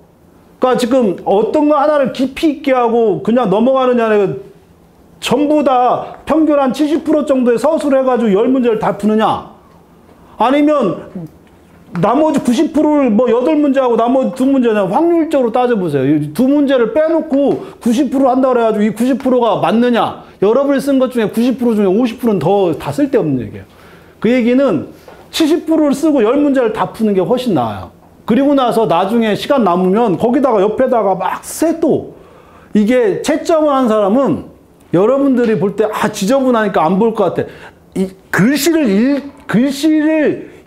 그러니까 지금 어떤 거 하나를 깊이 있게 하고 그냥 넘어가느냐, 아니라 전부 다 평균 한 70% 정도의 서술을 해가지고 열 문제를 다 푸느냐, 아니면 나머지 90%를 뭐 8문제하고 나머지 2문제냐, 확률적으로 따져보세요. 2문제를 빼놓고 90% 한다고 해가지고 이 90%가 맞느냐, 여러분이 쓴 것 중에 90% 중에 50%는 다 쓸데없는 얘기예요. 그 얘기는 70%를 쓰고 10문제를 다 푸는 게 훨씬 나아요. 그리고 나서 나중에 시간 남으면 거기다가 옆에다가 막 세 또. 이게 채점을 한 사람은 여러분들이 볼 때 지저분하니까 안 볼 것 같아. 이 글씨를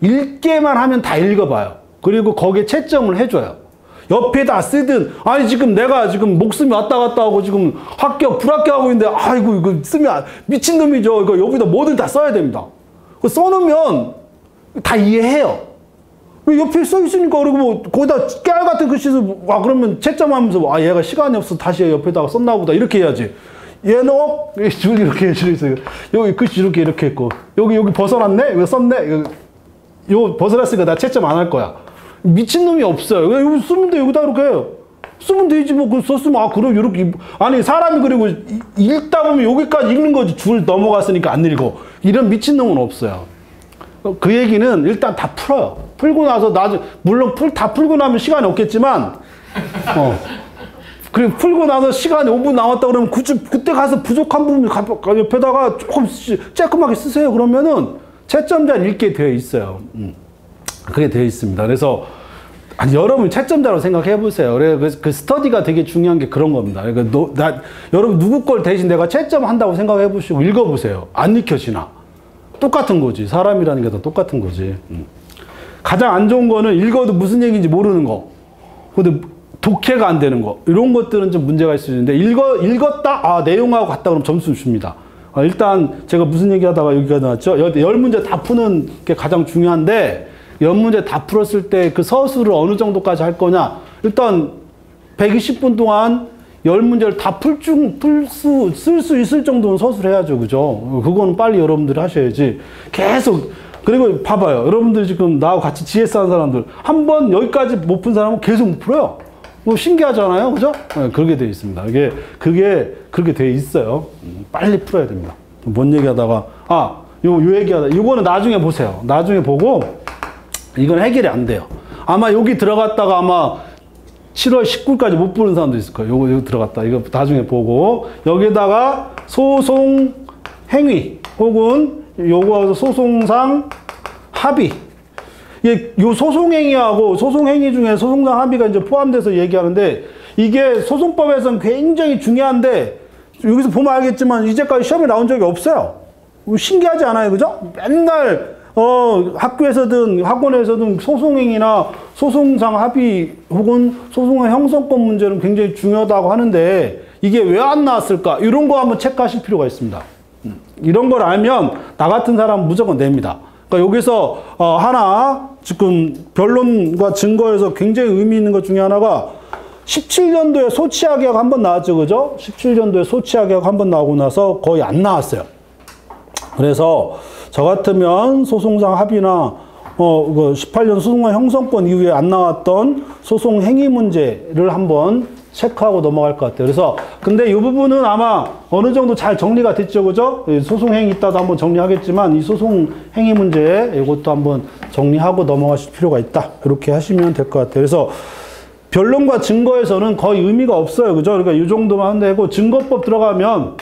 읽게만 하면 다 읽어봐요. 그리고 거기에 채점을 해줘요. 옆에다 쓰든, 아니 지금 내가 지금 목숨이 왔다 갔다 하고 지금 합격 불합격하고 있는데 아이고 이거 쓰면 미친놈이죠. 이거 여기다 뭐든 다 써야 됩니다. 써놓으면 다 이해해요. 왜 옆에 써 있으니까. 그리고 뭐 거기다 깨알 같은 글씨도 그러면 채점하면서 얘가 시간이 없어 다시 옆에다가 썼나 보다 이렇게 해야지. 얘는 이렇게 있어요. 여기 글씨 이렇게 했고 여기 벗어났네. 이거 썼네. 요 벗어났으니까 나 채점 안 할 거야. 미친놈이 없어요. 여기 쓰면 돼. 여기다 이렇게 해요. 쓰면 되지 뭐. 그 썼으면 그럼 이렇게. 아니 사람이 그리고 읽다 보면 여기까지 읽는 거지. 줄 넘어갔으니까 안 읽어. 이런 미친놈은 없어요. 그 얘기는 일단 다 풀어요. 풀고 나서 물론 다 풀고 나면 시간이 없겠지만 그리고 풀고 나서 시간이 5분 남았다 그러면 그때 가서 부족한 부분 옆에다가 조금 쬐끔하게 쓰세요. 그러면은 채점자 읽게 되어 있어요. 그게 되어 있습니다. 그래서 여러분 채점자로 생각해 보세요. 그 스터디가 되게 중요한 게 그런 겁니다. 그러니까 여러분 누구 걸 대신 내가 채점한다고 생각해 보시고 읽어보세요. 안 읽혀지나? 똑같은 거지. 사람이라는 게 다 똑같은 거지. 가장 안 좋은 거는 읽어도 무슨 얘기인지 모르는 거. 근데 독해가 안 되는 거. 이런 것들은 좀 문제가 있을 수 있는데 읽었다? 내용하고 같다 그러면 점수 줍니다. 일단 제가 무슨 얘기 하다가 여기가 나왔죠? 10문제 다 푸는 게 가장 중요한데 10문제 다 풀었을 때 그 서술을 어느 정도까지 할 거냐. 일단 120분 동안 10문제를 다 쓸 수 있을 정도는 서술해야죠. 그죠? 그거는 빨리 여러분들이 하셔야지. 계속. 그리고 봐봐요. 여러분들 지금 나하고 같이 GS 하는 사람들 한 번 여기까지 못 푼 사람은 계속 못 풀어요. 뭐 신기하잖아요. 그죠? 네, 그렇게 되어 있습니다. 그게 그렇게 되어 있어요. 빨리 풀어야 됩니다. 뭔 얘기 하다가, 요 얘기 하다. 이거는 나중에 보세요. 나중에 보고, 이건 해결이 안 돼요. 아마 여기 들어갔다가 아마 7월 19일까지 못 부른 사람도 있을 거예요. 요거 들어갔다. 이거 나중에 보고, 여기다가 소송 행위, 혹은 요거 소송상 합의. 요 소송행위하고 소송행위 중에 소송상 합의가 이제 포함돼서 얘기하는데, 이게 소송법에서는 굉장히 중요한데, 여기서 보면 알겠지만, 이제까지 시험에 나온 적이 없어요. 신기하지 않아요? 그죠? 맨날, 학교에서든 학원에서든 소송행위나 소송상 합의 혹은 소송의 형성권 문제는 굉장히 중요하다고 하는데, 이게 왜 안 나왔을까? 이런 거 한번 체크하실 필요가 있습니다. 이런 걸 알면, 나 같은 사람은 무조건 냅니다. 그러니까 여기서 하나 지금 변론과 증거에서 굉장히 의미 있는 것 중에 하나가 17년도에 소치하계약 한번 나왔죠. 그죠? 17년도에 소치하계약 한번 나오고 나서 거의 안 나왔어요. 그래서 저 같으면 소송상 합의나 18년 소송의 형성권 이후에 안 나왔던 소송 행위 문제를 한번 체크하고 넘어갈 것 같아요. 그래서 근데 이 부분은 아마 어느 정도 잘 정리가 됐죠. 그죠? 소송 행위 있다도 한번 정리하겠지만 이 소송 행위 문제 이것도 한번 정리하고 넘어가실 필요가 있다. 이렇게 하시면 될 것 같아요. 그래서 변론과 증거에서는 거의 의미가 없어요. 그죠? 그러니까 이 정도만 하면 되고, 증거법 들어가면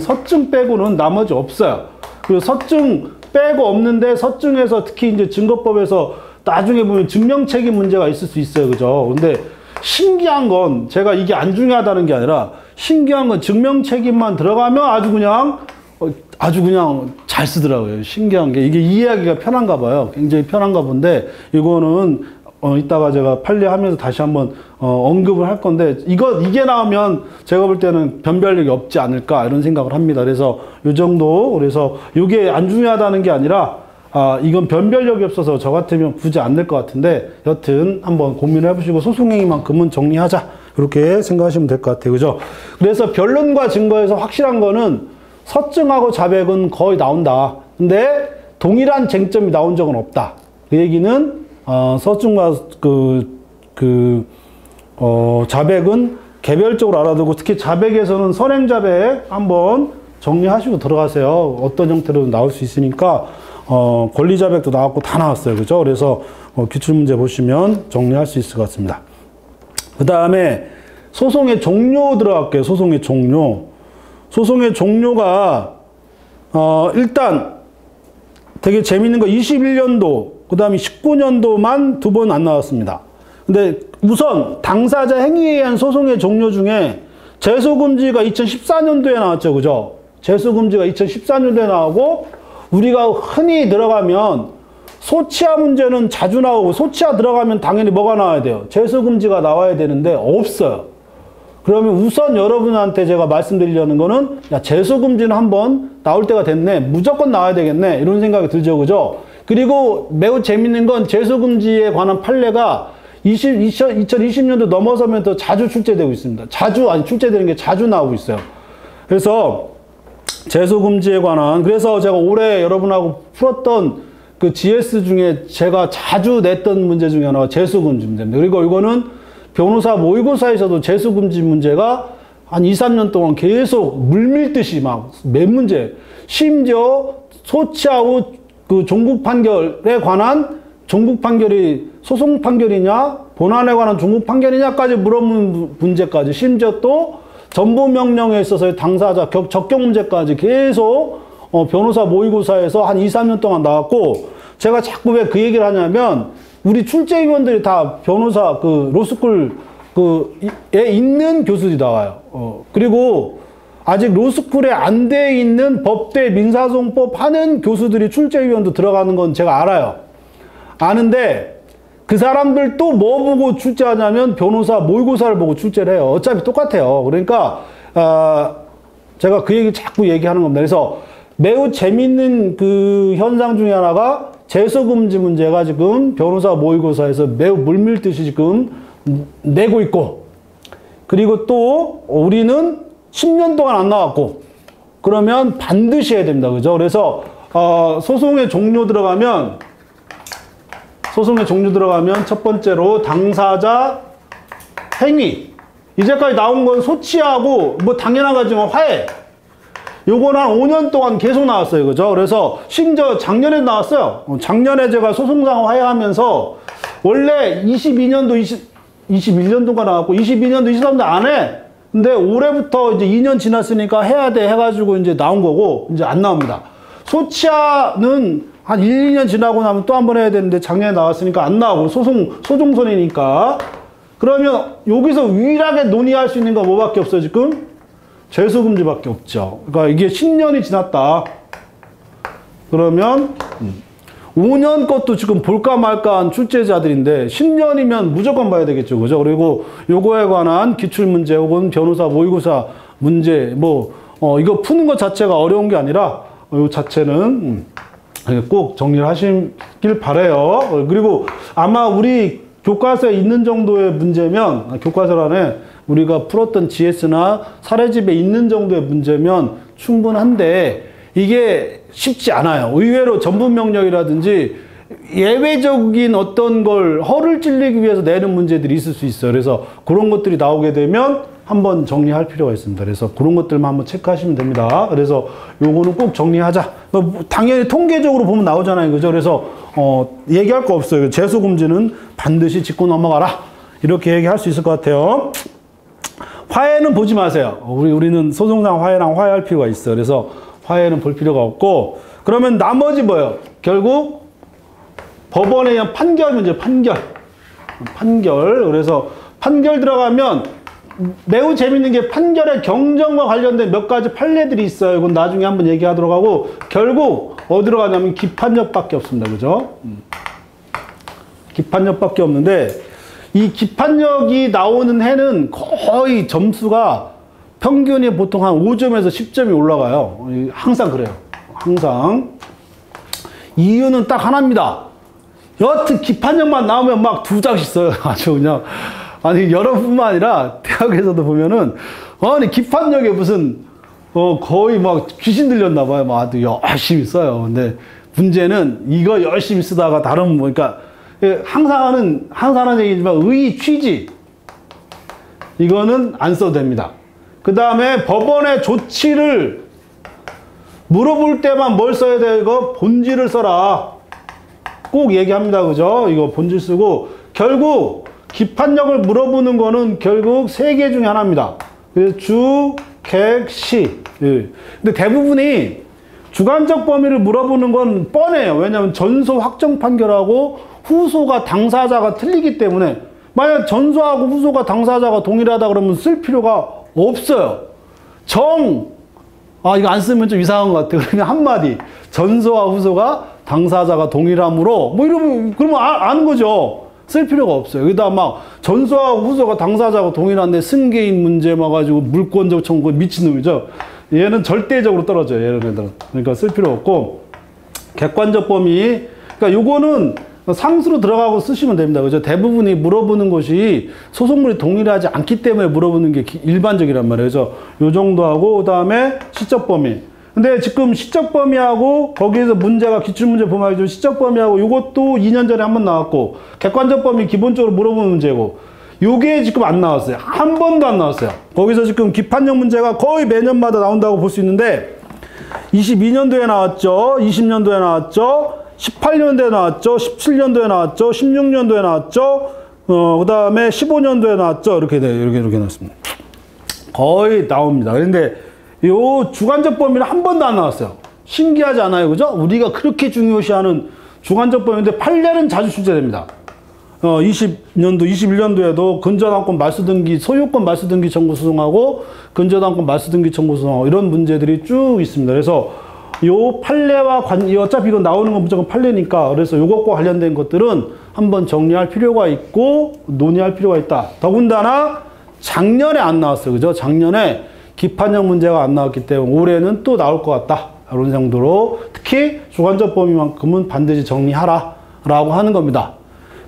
서증 빼고는 나머지 없어요. 그리고 서증 빼고 없는데, 서증에서 특히 이제 증거법에서 나중에 보면 증명책임 문제가 있을 수 있어요. 그죠? 근데 신기한 건, 제가 이게 안 중요하다는 게 아니라, 신기한 건 증명책임만 들어가면 아주 그냥 잘 쓰더라고요. 신기한 게, 이게 이해하기가 편한가 봐요. 굉장히 편한가 본데, 이거는 이따가 제가 판례하면서 다시 한번 언급을 할 건데, 이게 나오면 제가 볼 때는 변별력이 없지 않을까 이런 생각을 합니다. 그래서 요 정도. 그래서 이게 안 중요하다는 게 아니라, 이건 변별력이 없어서 저 같으면 굳이 안 될 것 같은데, 여튼 한번 고민을 해보시고 소송행위만큼은 정리하자, 이렇게 생각하시면 될 것 같아요. 그죠? 그래서 변론과 증거에서 확실한 거는 서증하고 자백은 거의 나온다. 근데 동일한 쟁점이 나온 적은 없다. 그 얘기는 서술과 자백은 개별적으로 알아두고, 특히 자백에서는 선행자백 한번 정리하시고 들어가세요. 어떤 형태로 나올 수 있으니까 권리자백도 나왔고 다 나왔어요. 그죠? 그래서 기출문제 보시면 정리할 수 있을 것 같습니다. 그 다음에 소송의 종료 들어갈게요. 소송의 종료. 소송의 종료가 일단 되게 재밌는 거 21년도 그 다음에 19년도만 2번 안 나왔습니다. 근데 우선 당사자 행위에 의한 소송의 종료 중에 제소금지가 2014년도에 나왔죠. 그죠? 제소금지가 2014년도에 나오고, 우리가 흔히 들어가면 소치하 문제는 자주 나오고, 소치하 들어가면 당연히 뭐가 나와야 돼요? 제소금지가 나와야 되는데 없어요. 그러면 우선 여러분한테 제가 말씀드리려는 거는, 야, 제소금지는 한번 나올 때가 됐네, 무조건 나와야 되겠네, 이런 생각이 들죠. 그죠? 그리고 매우 재밌는 건 제소금지에 관한 판례가 2020년도 넘어서면서 자주 출제되고 있습니다. 출제되는 게 자주 나오고 있어요. 그래서 제소금지에 관한, 그래서 제가 올해 여러분하고 풀었던 그 GS 중에 제가 자주 냈던 문제 중에 하나가 제소금지 문제입니다. 그리고 이거는 변호사 모의고사에서도 제소금지 문제가 한 2, 3년 동안 계속 물밀듯이 막 몇 문제, 심지어 소치하 후 그 종국 판결에 관한, 종국 판결이 소송 판결이냐 본안에 관한 종국 판결이냐까지 물어보는 문제까지, 심지어 또 전부 명령에 있어서의 당사자 적격 문제까지 계속 변호사 모의고사에서 한 2, 3년 동안 나왔고, 제가 자꾸 왜 그 얘기를 하냐면, 우리 출제위원들이 다 변호사 로스쿨에 있는 교수들이 나와요. 그리고 아직 로스쿨에 안 돼 있는 법대 민사소송법 하는 교수들이 출제위원도 들어가는 건 제가 알아요. 아는데 그 사람들 또 뭐 보고 출제하냐면 변호사 모의고사를 보고 출제를 해요. 어차피 똑같아요. 그러니까 제가 그 얘기 자꾸 얘기하는 겁니다. 그래서 매우 재밌는 그 현상 중에 하나가 제소금지 문제가 지금 변호사 모의고사에서 매우 물밀듯이 지금 내고 있고, 그리고 또 우리는 10년 동안 안 나왔고, 그러면 반드시 해야 됩니다. 그죠? 그래서 소송의 종료 들어가면 첫 번째로 당사자 행위, 이제까지 나온 건 소치하고 뭐 당연한 거지만 화해, 요건 한 5년 동안 계속 나왔어요. 그죠? 그래서 심지어 작년에 나왔어요. 작년에 제가 소송상 화해하면서 원래 21년도가 나왔고 22년도 23년도 안 해. 근데 올해부터 이제 2년 지났으니까 해야 돼 해가지고 이제 나온 거고, 이제 안 나옵니다. 소치하는 한 1, 2년 지나고 나면 또 한 번 해야 되는데 작년에 나왔으니까 안 나오고, 소송선이니까. 그러면 여기서 유일하게 논의할 수 있는 거 뭐밖에 없어요, 지금? 제소금지밖에 없죠. 그러니까 이게 10년이 지났다. 그러면 5년 것도 지금 볼까 말까 한 출제자들인데 10년이면 무조건 봐야 되겠죠. 그죠? 그리고 요거에 관한 기출문제 혹은 변호사 모의고사 문제, 이거 푸는 것 자체가 어려운 게 아니라 요 자체는 꼭 정리를 하시길 바라요. 그리고 아마 우리 교과서에 있는 정도의 문제면, 교과서란에 우리가 풀었던 GS나 사례집에 있는 정도의 문제면 충분한데, 이게 쉽지 않아요. 의외로 전분명령이라든지 예외적인 어떤 걸 허를 찔리기 위해서 내는 문제들이 있을 수 있어요. 그래서 그런 것들이 나오게 되면 한번 정리할 필요가 있습니다. 그래서 그런 것들만 한번 체크하시면 됩니다. 그래서 요거는 꼭 정리하자. 당연히 통계적으로 보면 나오잖아요. 그죠? 그래서 얘기할 거 없어요. 제소금지는 반드시 짚고 넘어가라. 이렇게 얘기할 수 있을 것 같아요. 화해는 보지 마세요. 우리는 소송상 화해랑 화해할 필요가 있어요. 그래서 화해는 볼 필요가 없고, 그러면 나머지 뭐예요? 결국 법원에 의한 판결 문제, 판결. 그래서 판결 들어가면 매우 재밌는 게 판결의 경정과 관련된 몇 가지 판례들이 있어요. 이건 나중에 한번 얘기하도록 하고, 결국 어디로 가냐면 기판력밖에 없습니다. 그죠? 기판력밖에 없는데, 이 기판력이 나오는 해는 거의 점수가 평균이 보통 한 5점에서 10점이 올라가요. 항상 그래요. 항상. 이유는 딱 하나입니다. 여하튼 기판력만 나오면 막 2장씩 써요. 아주 그냥. 아니, 여러분뿐만 아니라 대학에서도 보면은, 아니, 기판력에 무슨, 거의 막 귀신 들렸나 봐요. 막 아주 열심히 써요. 근데 문제는 이거 열심히 쓰다가 다른 그러니까 항상 하는 얘기지만 의 취지 이거는 안 써도 됩니다. 그 다음에 법원의 조치를 물어볼 때만 뭘 써야 돼요? 이거 본질을 써라. 꼭 얘기합니다. 그죠? 이거 본질 쓰고 결국 기판력을 물어보는 거는 결국 세 개 중에 하나입니다. 그래서 주, 객, 시. 예. 근데 대부분이 주관적 범위를 물어보는 건 뻔해요. 왜냐하면 전소 확정 판결하고 후소가 당사자가 틀리기 때문에 만약 전소하고 후소가 당사자가 동일하다 그러면 쓸 필요가 없어요. 이거 안 쓰면 좀 이상한 것 같아. 그러면 한마디. 전소와 후소가 당사자가 동일하므로, 이러면, 그러면 아는 거죠. 쓸 필요가 없어요. 여기다 막 전소와 후소가 당사자가 동일한데 승계인 문제 막가지고 물권적 청구 미친놈이죠. 얘는 절대적으로 떨어져요. 얘는 애들은. 그러니까 쓸 필요 없고. 객관적 범위. 그러니까 요거는 상수로 들어가고 쓰시면 됩니다. 그죠? 대부분이 물어보는 것이 소속물이 동일하지 않기 때문에 물어보는 게 일반적이란 말이에요. 그래서 요 정도 하고, 그 다음에 시적 범위. 근데 지금 시적 범위하고 거기에서 문제가 기출문제 보면 알죠. 시적 범위하고 요것도 2년 전에 한번 나왔고, 객관적 범위 기본적으로 물어보는 문제고, 요게 지금 안 나왔어요. 한 번도 안 나왔어요. 거기서 지금 기판형 문제가 거의 매년마다 나온다고 볼 수 있는데, 22년도에 나왔죠. 20년도에 나왔죠. 18년도에 나왔죠. 17년도에 나왔죠. 16년도에 나왔죠. 그 다음에 15년도에 나왔죠. 이렇게 나왔습니다. 거의 나옵니다. 그런데 요 주관적 범위는 한 번도 안 나왔어요. 신기하지 않아요? 그죠? 우리가 그렇게 중요시하는 주관적 범위인데 판례는 자주 출제됩니다. 20년도, 21년도에도 근저당권 말소등기, 소유권 말소등기 청구 소송하고 근저당권 말소등기 청구 소송하고 이런 문제들이 쭉 있습니다. 그래서 요 판례와 어차피 이거 나오는 건 무조건 판례니까 그래서 요것과 관련된 것들은 한번 정리할 필요가 있고 논의할 필요가 있다. 더군다나 작년에 안 나왔어요. 그죠? 작년에 기판형 문제가 안 나왔기 때문에 올해는 또 나올 것 같다. 이런 정도로 특히 주관적 범위만큼은 반드시 정리하라 라고 하는 겁니다.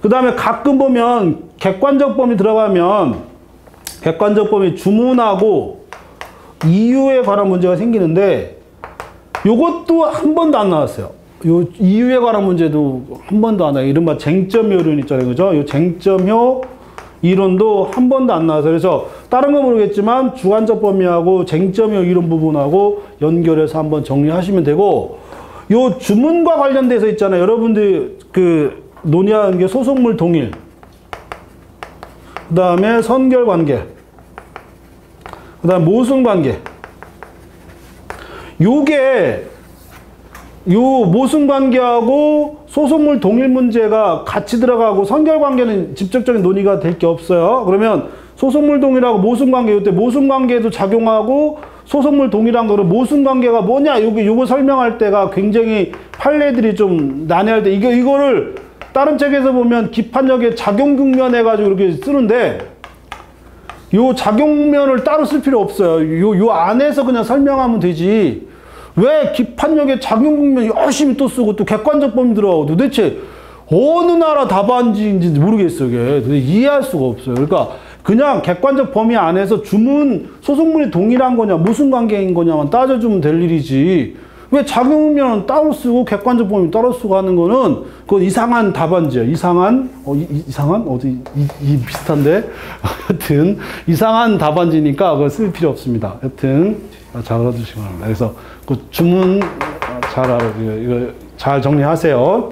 그 다음에 가끔 보면 객관적 범위 들어가면 객관적 범위 주문하고 이유에 관한 문제가 생기는데 요것도 한 번도 안 나왔어요. 요 이유에 관한 문제도 한 번도 안 나와요. 이른바 쟁점효 이론 있잖아요. 그죠? 요 쟁점효 이론도 한 번도 안 나와서 그래서 다른 건 모르겠지만 주관적 범위하고 쟁점효 이론 부분하고 연결해서 한번 정리하시면 되고 요 주문과 관련돼서 있잖아요. 여러분들이 논의하는 게 소속물 동일 그 다음에 선결관계 그 다음에 모순관계 요게 요 모순관계하고 소속물 동일 문제가 같이 들어가고 선결관계는 직접적인 논의가 될 게 없어요. 그러면 소속물 동일하고 모순관계 요때 모순관계도 작용하고 소속물 동일한 거는 모순관계가 뭐냐 요거 설명할 때가 굉장히 판례들이 좀 난해할 때 이거를 다른 책에서 보면 기판력의 작용 국면 해가지고 이렇게 쓰는데 요 작용면을 따로 쓸 필요 없어요. 요 안에서 그냥 설명하면 되지. 왜 기판력의 작용 국면 열심히 또 쓰고 또 객관적 범위 들어가고 도대체 어느 나라 답안지인지 모르겠어요. 이게 도대체 이해할 수가 없어요. 그러니까 그냥 객관적 범위 안에서 주문 소속물이 동일한 거냐 무슨 관계인 거냐만 따져주면 될 일이지. 왜 작용 국면은 따로 쓰고 객관적 범위 따로 쓰고 하는 거는 그건 이상한 답안지야. 이상한 어디 비슷한데 하여튼 이상한 답안지니까 그걸 쓸 필요 없습니다. 하여튼 잘 알아두시기 바랍니다. 그래서 그 주문 이거 잘 정리하세요.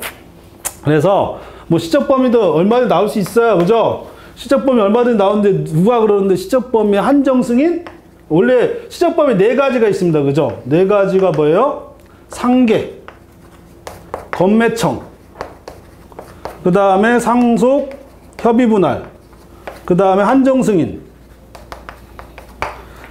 그래서 뭐 시적 범위도 얼마든지 나올 수 있어요. 그죠? 시적 범위 얼마든지 나오는데 누가 그러는데 시적 범위 한정 승인? 원래 시적 범위 4가지가 있습니다. 그죠? 4가지가 뭐예요? 상계, 건매청, 그 다음에 상속, 협의 분할, 그 다음에 한정 승인.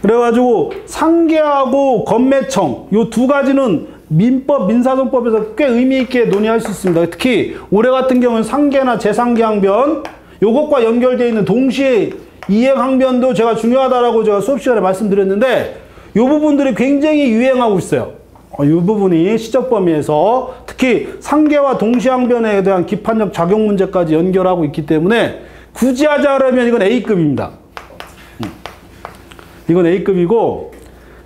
그래가지고 상계하고 건매청 요 2가지는 민사소송법에서 꽤 의미 있게 논의할 수 있습니다. 특히 올해 같은 경우는 상계나 재상계항변 요것과 연결되어 있는 동시에 이행항변도 제가 중요하다라고 제가 수업 시간에 말씀드렸는데 요 부분들이 굉장히 유행하고 있어요. 이 부분이 시적 범위에서 특히 상계와 동시항변에 대한 기판력 작용 문제까지 연결하고 있기 때문에 굳이 하자라면 이건 A급입니다. 이건 A급이고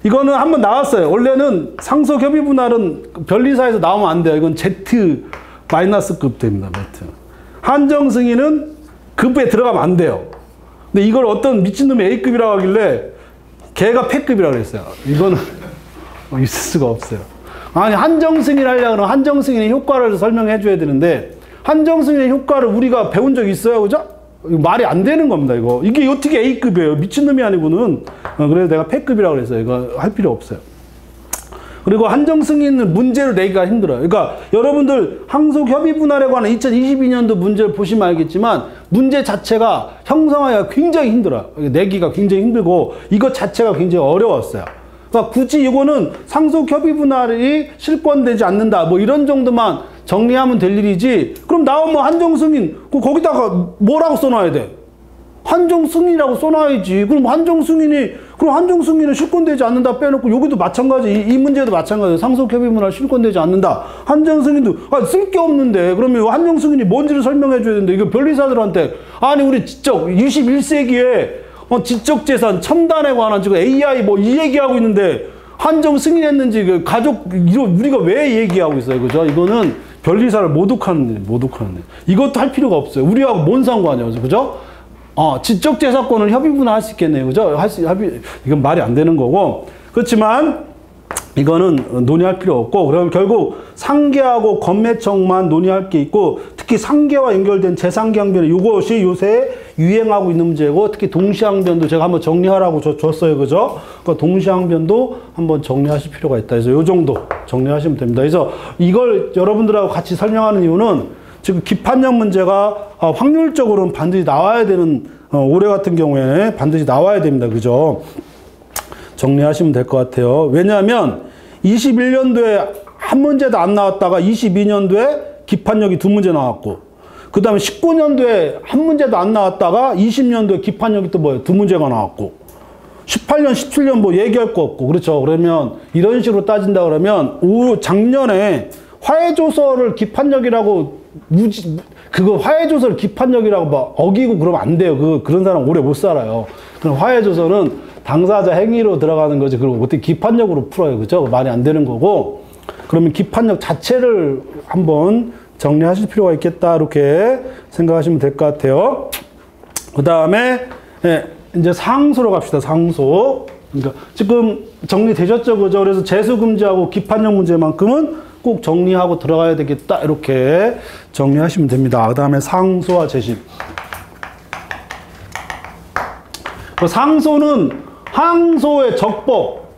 이거는 한번 나왔어요. 원래는 상속협의 분할은 변리사에서 나오면 안 돼요. 이건 Z 마이너스급 됩니다. 매트. 한정 승인은 급에 들어가면 안 돼요. 근데 이걸 어떤 미친놈이 A급이라고 하길래 걔가 패급이라고 그랬어요. 이거는 있을 수가 없어요. 아니, 한정 승인 하려고 하면 한정 승인의 효과를 설명해 줘야 되는데 한정 승인의 효과를 우리가 배운 적 있어요? 그죠? 말이 안 되는 겁니다, 이거. 이게 어떻게 A급이에요? 미친놈이 아니고는. 그래서 내가 패급이라고 그랬어요. 이거 할 필요 없어요. 그리고 한정 승인은 문제를 내기가 힘들어요. 그러니까 여러분들 항속협의 분할에 관한 2022년도 문제를 보시면 알겠지만 문제 자체가 형성하기가 굉장히 힘들어요. 내기가 굉장히 힘들고 이것 자체가 굉장히 어려웠어요. 그러니까 굳이 이거는 상속협의 분할이 실권되지 않는다. 뭐 이런 정도만 정리하면 될 일이지. 그럼 나오면 한정 승인, 거기다가 뭐라고 써놔야 돼? 한정 승인이라고 써놔야지. 그럼 한정 승인은 실권되지 않는다 빼놓고 여기도 마찬가지. 이 문제도 마찬가지예요. 상속협의 분할 실권되지 않는다. 한정 승인도 쓸 게 없는데 그러면 한정 승인이 뭔지를 설명해 줘야 되는데 이거 변리사들한테 아니 우리 지적 21세기에 지적재산 첨단에 관한 지금 AI 뭐 이 얘기하고 있는데 한정 승인했는지 그 가족 우리가 왜 얘기하고 있어요, 그죠? 이거는 변리사를 모독하는 이것도 할 필요가 없어요. 우리하고 뭔 상관이에요, 그죠? 지적재산권을 협의분할 할 수 있겠네요, 그죠? 이건 말이 안 되는 거고. 그렇지만 이거는 논의할 필요 없고, 그러면 결국 상계하고 건매청만 논의할 게 있고, 특히 상계와 연결된 재상계항변, 이것이 요새 유행하고 있는 문제고, 특히 동시항변도 제가 한번 정리하라고 줬어요, 그죠? 그러니까 동시항변도 한번 정리하실 필요가 있다. 그래서 요 정도 정리하시면 됩니다. 그래서 이걸 여러분들하고 같이 설명하는 이유는 지금 기판형 문제가 확률적으로는 반드시 나와야 되는, 올해 같은 경우에 반드시 나와야 됩니다, 그죠? 정리하시면 될 것 같아요. 왜냐하면 21년도에 한 문제도 안 나왔다가 22년도에 기판력이 두 문제 나왔고, 그 다음에 19년도에 한 문제도 안 나왔다가 20년도에 기판력이 또 뭐예요? 두 문제가 나왔고, 18년, 17년 뭐 얘기할 거 없고, 그렇죠? 그러면 이런 식으로 따진다 그러면 작년에 화해조서를 기판력이라고 그거 화해조서를 기판력이라고 막 어기고 그러면 안 돼요. 그런 사람 오래 못 살아요. 그럼 화해조서는 당사자 행위로 들어가는 거지. 그리고 어떻게 기판력으로 풀어요. 그죠? 말이 안 되는 거고. 그러면 기판력 자체를 한번 정리하실 필요가 있겠다. 이렇게 생각하시면 될 것 같아요. 그 다음에, 이제 상소로 갑시다. 상소. 그러니까 지금 정리되셨죠? 그죠? 그래서 재수금지하고 기판력 문제만큼은 꼭 정리하고 들어가야 되겠다. 이렇게 정리하시면 됩니다. 그 다음에 상소와 재심. 상소는 항소의 적법.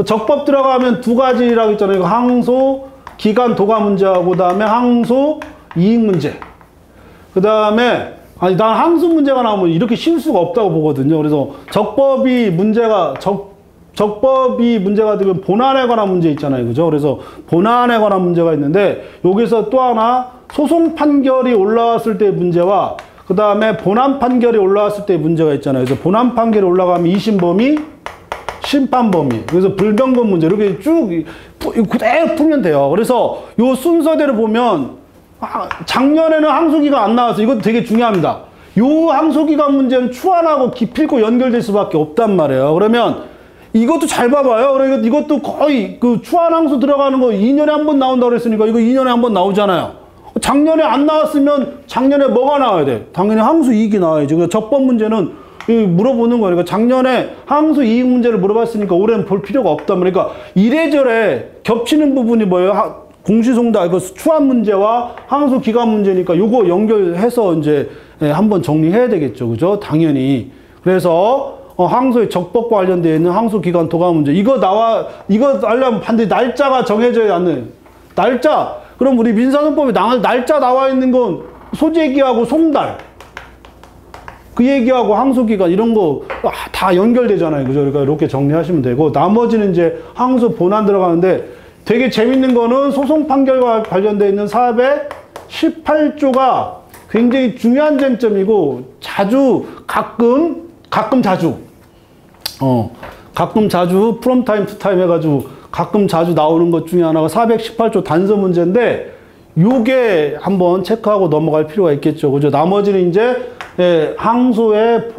적법 들어가면 두 가지라고 했잖아요. 항소 기간 도가 문제하고, 그 다음에 항소 이익 문제. 그 다음에, 난 항소 문제가 나오면 이렇게 쉬울 수가 없다고 보거든요. 그래서 적법이 문제가 되면 본안에 관한 문제 있잖아요. 그죠? 그래서 본안에 관한 문제가 있는데, 여기서 또 하나 소송 판결이 올라왔을 때의 문제와 그 다음에 본안 판결이 올라왔을 때의 문제가 있잖아요. 그래서 본안 판결이 올라가면 2심 범위, 심판 범위. 그래서 불변금 문제. 이렇게 쭉 그대로 풀면 돼요. 그래서 요 순서대로 보면 작년에는 항소기간 안 나왔어요. 이것도 되게 중요합니다. 요 항소기간 문제는 추안하고 기필코 연결될 수밖에 없단 말이에요. 그러면 이것도 잘 봐봐요. 그러니까 이것도 거의 그 추안 항소 들어가는 거 2년에 한 번 나온다고 그랬으니까 이거 2년에 한 번 나오잖아요. 작년에 안 나왔으면 작년에 뭐가 나와야 돼? 당연히 항소 이익이 나와야지. 그러니까 적법 문제는 물어보는 거니까 작년에 항소 이익 문제를 물어봤으니까 올해는 볼 필요가 없다. 그러니까 이래저래 겹치는 부분이 뭐예요? 공시송달, 추안 문제와 항소 기간 문제니까 요거 연결해서 이제 한번 정리해야 되겠죠. 그죠? 당연히. 그래서 항소의 적법과 관련되어 있는 항소 기간 도가 문제. 이거 하려면 반드시 날짜가 정해져야 하는. 날짜. 그럼 우리 민사소송법에 날짜 나와 있는 건 소재기하고 송달. 그 얘기하고 항소기간 이런 거 다 연결되잖아요. 그죠? 그러니까 이렇게 정리하시면 되고, 나머지는 이제 항소 본안 들어가는데 되게 재밌는 거는 소송 판결과 관련되어 있는 사업의 18조가 굉장히 중요한 쟁점이고, 가끔 자주 프롬 타임 투 타임 해가지고 가끔 자주 나오는 것 중에 하나가 418조 단서 문제인데, 요게 한번 체크하고 넘어갈 필요가 있겠죠. 그죠? 나머지는 이제 항소의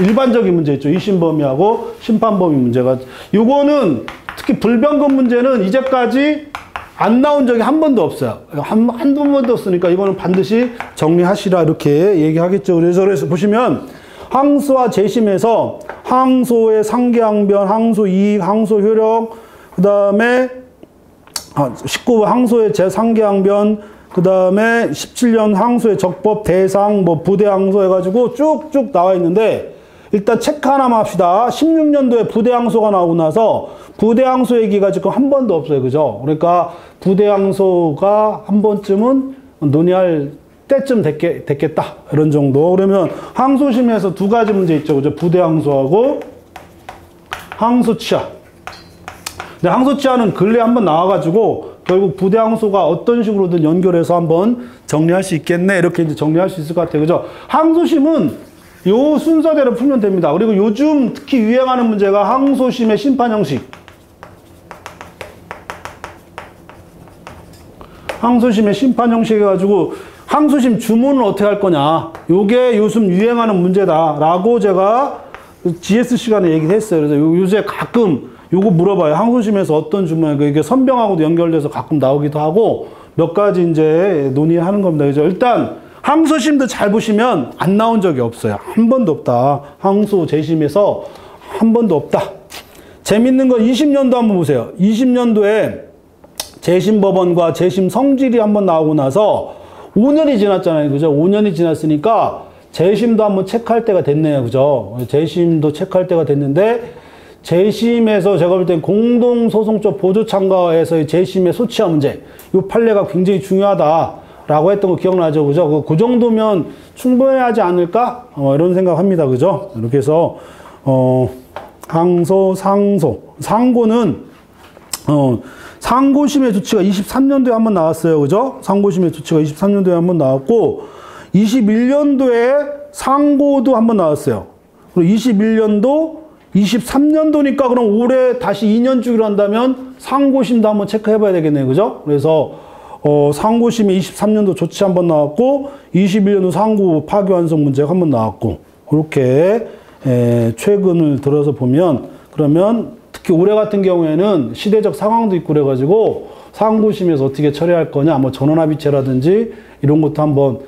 일반적인 문제 있죠. 2심 범위하고 심판 범위 문제가. 요거는 특히 불변금 문제는 이제까지 안 나온 적이 한 번도 없어요. 한두 번도 없으니까 이거는 반드시 정리하시라 이렇게 얘기하겠죠. 그래서 보시면 항소와 재심에서 항소의 상계항변, 항소 이익, 항소 효력, 그 다음에 19부 항소의 재상계항변, 그 다음에 17년 항소의 적법 대상, 뭐 부대 항소 해가지고 쭉쭉 나와 있는데 일단 체크 하나만 합시다. 16년도에 부대 항소가 나오고 나서 부대 항소 얘기가 지금 한 번도 없어요. 그죠? 그러니까 부대 항소가 한 번쯤은 논의할 때쯤 됐겠다. 이런 정도. 그러면 항소심에서 두 가지 문제 있죠. 그죠? 부대 항소하고 항소 취하. 근데 항소 취하는 근래에 한번 나와가지고 결국 부대 항소가 어떤 식으로든 연결해서 한번 정리할 수 있겠네. 이렇게 이제 정리할 수 있을 것 같아요. 그죠? 항소심은 요 순서대로 풀면 됩니다. 그리고 요즘 특히 유행하는 문제가 항소심의 심판 형식. 항소심의 심판 형식 해가지고 항소심 주문을 어떻게 할 거냐. 요게 요즘 유행하는 문제다라고 제가 GS 시간에 얘기를 했어요. 그래서 요새 가끔 요거 물어봐요. 항소심에서 어떤 주문, 이게 선병하고도 연결돼서 가끔 나오기도 하고 몇 가지 이제 논의하는 겁니다. 그죠? 일단 항소심도 잘 보시면 안 나온 적이 없어요. 한 번도 없다. 항소 재심에서 한 번도 없다. 재밌는 건 20년도 한번 보세요. 20년도에 재심법원과 재심 성질이 한번 나오고 나서 5년이 지났잖아요. 그죠? 5년이 지났으니까 재심도 한번 체크할 때가 됐네요. 그죠? 재심도 체크할 때가 됐는데 재심에서 제가 볼 땐 공동소송적 보조참가에서의 재심의 소치하 문제, 이 판례가 굉장히 중요하다라고 했던 거 기억나죠? 그죠? 그 정도면 충분하지 않을까? 이런 생각합니다. 그죠? 이렇게 해서 항소, 상소. 상고는 상고심의 조치가 23년도에 한번 나왔어요. 그죠? 상고심의 조치가 23년도에 한번 나왔고 21년도에 상고도 한번 나왔어요. 그리고 21년도 23년도니까 그럼 올해 다시 2년 주기로 한다면 상고심도 한번 체크해 봐야 되겠네요. 그죠? 그래서 상고심이 23년도 조치 한번 나왔고 21년도 상고 파기환송 문제가 한번 나왔고 그렇게 최근을 들어서 보면 그러면 특히 올해 같은 경우에는 시대적 상황도 있고 그래가지고 상고심에서 어떻게 처리할 거냐 뭐 전원합의체라든지 이런 것도 한번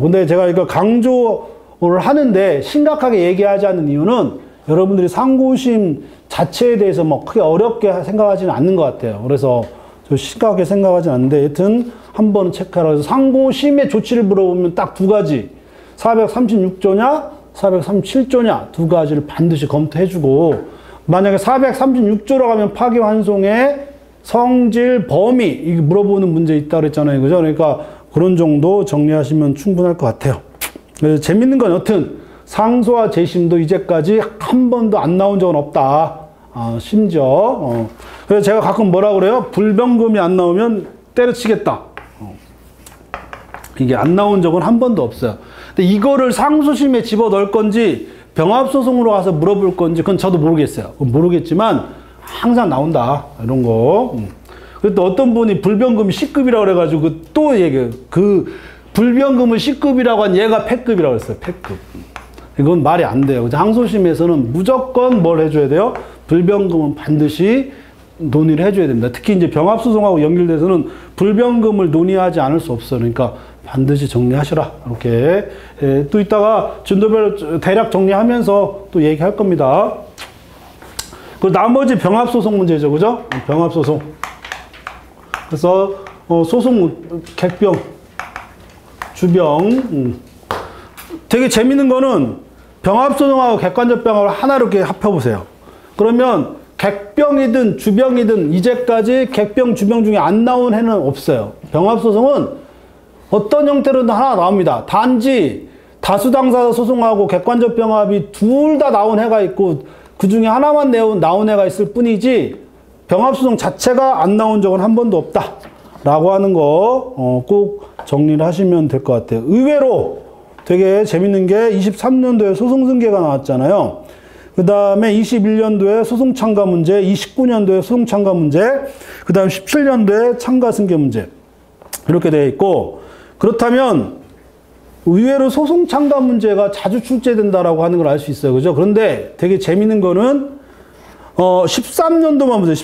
근데 제가 이거 강조를 하는데 심각하게 얘기하지 않는 이유는 여러분들이 상고심 자체에 대해서 뭐 크게 어렵게 생각하지는 않는 것 같아요. 그래서 저 심각하게 생각하지는 않는데 여튼 한 번은 체크하라. 그래서 상고심의 조치를 물어보면 딱 두 가지 436조냐 437조냐 두 가지를 반드시 검토해주고 만약에 436조라고 하면 파기환송의 성질 범위 이게 물어보는 문제 있다 그랬잖아요. 그죠? 그러니까 그런 정도 정리하시면 충분할 것 같아요. 그래서 재밌는 건 여튼 상소와 재심도 이제까지 한 번도 안 나온 적은 없다. 심지어 그래서 제가 가끔 뭐라 그래요? 불변금이 안 나오면 때려치겠다. 이게 안 나온 적은 한 번도 없어요. 근데 이거를 상소심에 집어넣을 건지 병합소송으로 가서 물어볼 건지 그건 저도 모르겠어요. 모르겠지만 항상 나온다. 이런 거. 그리고 또 어떤 분이 불변금이 C급이라고 그래가지고 또 얘기해요. 그 불변금을 C급이라고 한 얘가 패급이라고 했어요. 패급. 이건 말이 안 돼요. 항소심에서는 무조건 뭘 해줘야 돼요? 불변금은 반드시 논의를 해줘야 됩니다. 특히 이제 병합소송하고 연결돼서는 불변금을 논의하지 않을 수 없어요. 그러니까 반드시 정리하시라. 이렇게. 또 이따가 진도별 대략 정리하면서 또 얘기할 겁니다. 그 나머지 병합소송 문제죠. 그죠? 병합소송. 그래서 소송, 객병, 주병. 되게 재밌는 거는 병합소송하고 객관적병합을 하나로 이렇게 합해보세요. 그러면 객병이든 주병이든 이제까지 객병, 주병 중에 안 나온 해는 없어요. 병합소송은 어떤 형태로든 하나 나옵니다. 단지 다수당사자 소송하고 객관적병합이 둘 다 나온 해가 있고 그 중에 하나만 나온 해가 있을 뿐이지 병합소송 자체가 안 나온 적은 한 번도 없다. 라고 하는 거 꼭 정리를 하시면 될 것 같아요. 의외로 되게 재밌는 게 23년도에 소송승계가 나왔잖아요. 그 다음에 21년도에 소송참가 문제, 29년도에 소송참가 문제, 그 다음 17년도에 참가승계 문제 이렇게 되어 있고 그렇다면 의외로 소송 참가 문제가 자주 출제된다라고 하는 걸 알 수 있어요. 그죠? 그런데 되게 재밌는 거는 13년도만 보세요.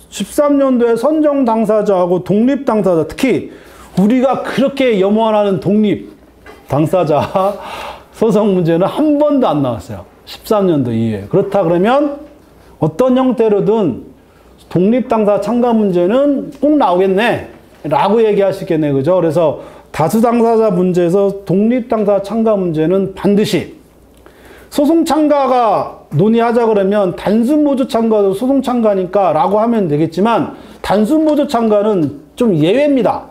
13년도에 선정 당사자하고 독립 당사자, 특히 우리가 그렇게 염원하는 독립 당사자 소송 문제는 한 번도 안 나왔어요. 13년도 이후에. 그렇다 그러면 어떤 형태로든 독립 당사 참가 문제는 꼭 나오겠네 라고 얘기할 수 있겠네요. 그죠? 그래서 다수 당사자 문제에서 독립 당사 참가 문제는 반드시 소송 참가가 논의하자 그러면 단순 보조 참가도 소송 참가니까 라고 하면 되겠지만 단순 보조 참가는 좀 예외입니다.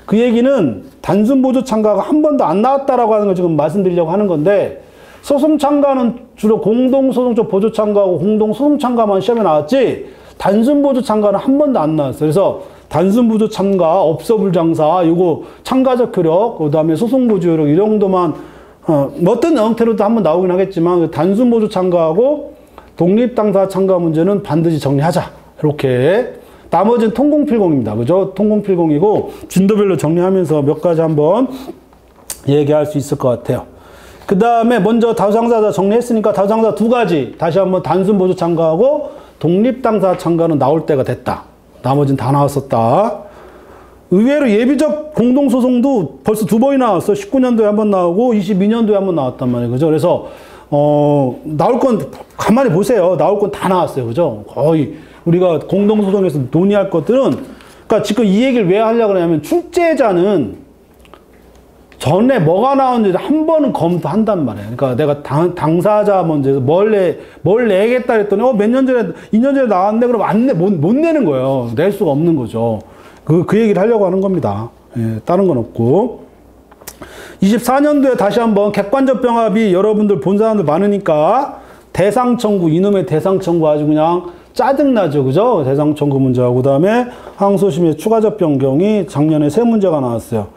그 얘기는 단순 보조 참가가 한 번도 안 나왔다라고 하는 걸 지금 말씀드리려고 하는 건데 소송 참가는 주로 공동소송적 보조 참가하고 공동소송 참가만 시험에 나왔지 단순 보조 참가는 한 번도 안 나왔어요. 그래서 단순 보조 참가, 업소불장사, 요거 참가적 효력, 그 다음에 소송 보조 효력 이 정도만 어떤 형태로도 한번 나오긴 하겠지만 단순 보조 참가하고 독립 당사 참가 문제는 반드시 정리하자. 이렇게 나머지는 통공필공입니다. 그죠? 통공필공이고 진도별로 정리하면서 몇 가지 한번 얘기할 수 있을 것 같아요. 그 다음에 먼저 다수 당사자 정리했으니까 다수 당사자 두 가지 다시 한번 단순 보조 참가하고 독립 당사 참가는 나올 때가 됐다. 나머지는 다 나왔었다. 의외로 예비적 공동소송도 벌써 두 번이나 나왔어요. 19년도에 한 번 나오고 22년도에 한 번 나왔단 말이에요. 그죠? 그래서 나올 건 가만히 보세요. 나올 건 다 나왔어요. 그죠? 거의 우리가 공동소송에서 논의할 것들은 그러니까 지금 이 얘기를 왜 하려고 하냐면 출제자는 전에 뭐가 나왔는지 한 번은 검토한단 말이에요. 그러니까 내가 당사자 문제에서 뭘 내겠다 했더니 몇 년 전에 2년 전에 나왔는데 그럼 못 내는 거예요. 낼 수가 없는 거죠. 그 얘기를 하려고 하는 겁니다. 예, 다른 건 없고 24년도에 다시 한번 객관적 병합이 여러분들 본 사람들 많으니까 대상 청구 이놈의 대상 청구 아주 그냥 짜증나죠. 그죠? 대상 청구 문제하고 그다음에 항소심의 추가적 변경이 작년에 세 문제가 나왔어요.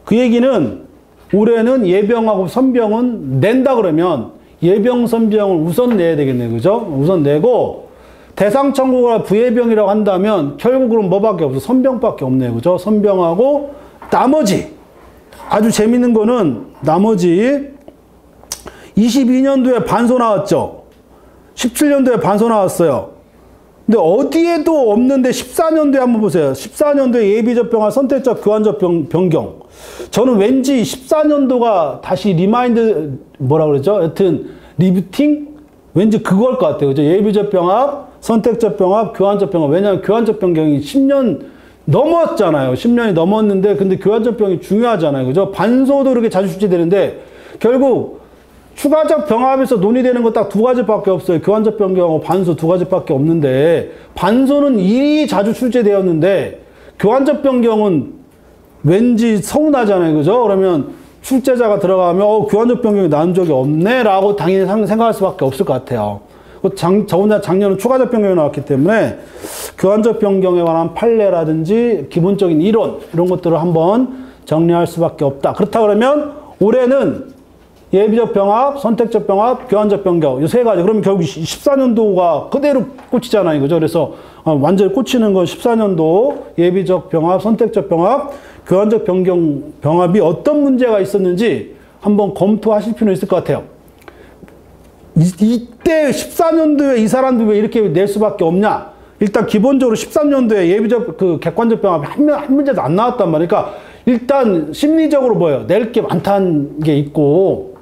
그 얘기는 올해는 예병하고 선병은 낸다 그러면 예병, 선병을 우선 내야 되겠네요. 그죠? 우선 내고 대상 청구가 부예병이라고 한다면 결국은 뭐밖에 없어? 선병밖에 없네요. 그죠? 선병하고 나머지 아주 재밌는 거는 나머지 22년도에 반소 나왔죠. 17년도에 반소 나왔어요. 근데 어디에도 없는데 14년도에 한번 보세요. 14년도에 예비적 병합 선택적 교환적 변경. 저는 왠지 14년도가 다시 리마인드 뭐라 그러죠? 여튼 리부팅? 왠지 그걸 것 같아요. 그죠? 예비적 병합, 선택적 병합, 교환적 병합. 왜냐하면 교환적 변경이 10년 넘었잖아요. 10년이 넘었는데 근데 교환적 병이 중요하잖아요. 그죠? 반소도 이렇게 자주 출제되는데 결국 추가적 병합에서 논의되는 거 딱 두 가지밖에 없어요. 교환적 변경하고 반소 두 가지밖에 없는데 반소는 일이 자주 출제되었는데 교환적 변경은 왠지 서운하잖아요. 그죠? 그러면 출제자가 들어가면 교환적 변경이 나온 적이 없네 라고 당연히 생각할 수밖에 없을 것 같아요. 저번에 작년은 추가적 변경이 나왔기 때문에 교환적 변경에 관한 판례라든지 기본적인 이론 이런 것들을 한번 정리할 수밖에 없다. 그렇다 그러면 올해는 예비적 병합, 선택적 병합, 교환적 변경 이 세 가지. 그러면 결국 14년도가 그대로 꽂히잖아요. 그죠? 그래서 완전히 꽂히는 건 14년도 예비적 병합, 선택적 병합, 교환적 변경 병합이 어떤 문제가 있었는지 한번 검토하실 필요는 있을 것 같아요. 이때 14년도에 이 사람들 왜 이렇게 낼 수밖에 없냐? 일단 기본적으로 13년도에 예비적 객관적 병합이 한 문제도 안 나왔단 말이에요. 그러니까 일단 심리적으로 뭐예요? 낼 게 많다는 게 있고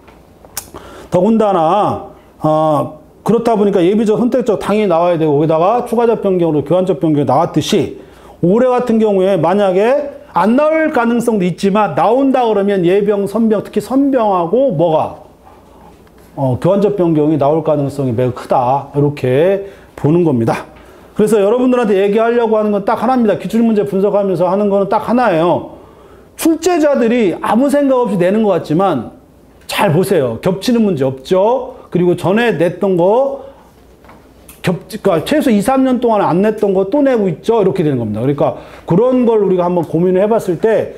더군다나 그렇다 보니까 예비적, 선택적 당연히 나와야 되고 거기다가 추가적 변경으로 교환적 변경이 나왔듯이 올해 같은 경우에 만약에 안 나올 가능성도 있지만 나온다 그러면 예병, 선병, 특히 선병하고 뭐가 교환적 변경이 나올 가능성이 매우 크다. 이렇게 보는 겁니다. 그래서 여러분들한테 얘기하려고 하는 건 딱 하나입니다. 기출문제 분석하면서 하는 거는 딱 하나예요. 출제자들이 아무 생각 없이 내는 것 같지만 잘 보세요. 겹치는 문제 없죠? 그리고 전에 냈던 거 그러니까 최소 2, 3년 동안 안 냈던 거 또 내고 있죠? 이렇게 되는 겁니다. 그러니까 그런 걸 우리가 한번 고민을 해봤을 때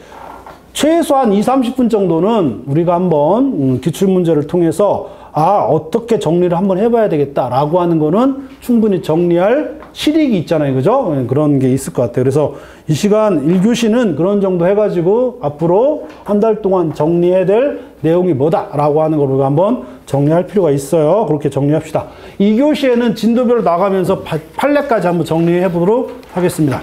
최소한 2, 30분 정도는 우리가 한번 기출문제를 통해서 어떻게 정리를 한번 해봐야 되겠다라고 하는 거는 충분히 정리할 실익이 있잖아요. 그죠? 그런 게 있을 것 같아요. 그래서 이 시간 1교시는 그런 정도 해가지고 앞으로 한 달 동안 정리해야 될 내용이 뭐다라고 하는 걸 우리가 한번 정리할 필요가 있어요. 그렇게 정리합시다. 2교시에는 진도별로 나가면서 판례까지 한번 정리해 보도록 하겠습니다.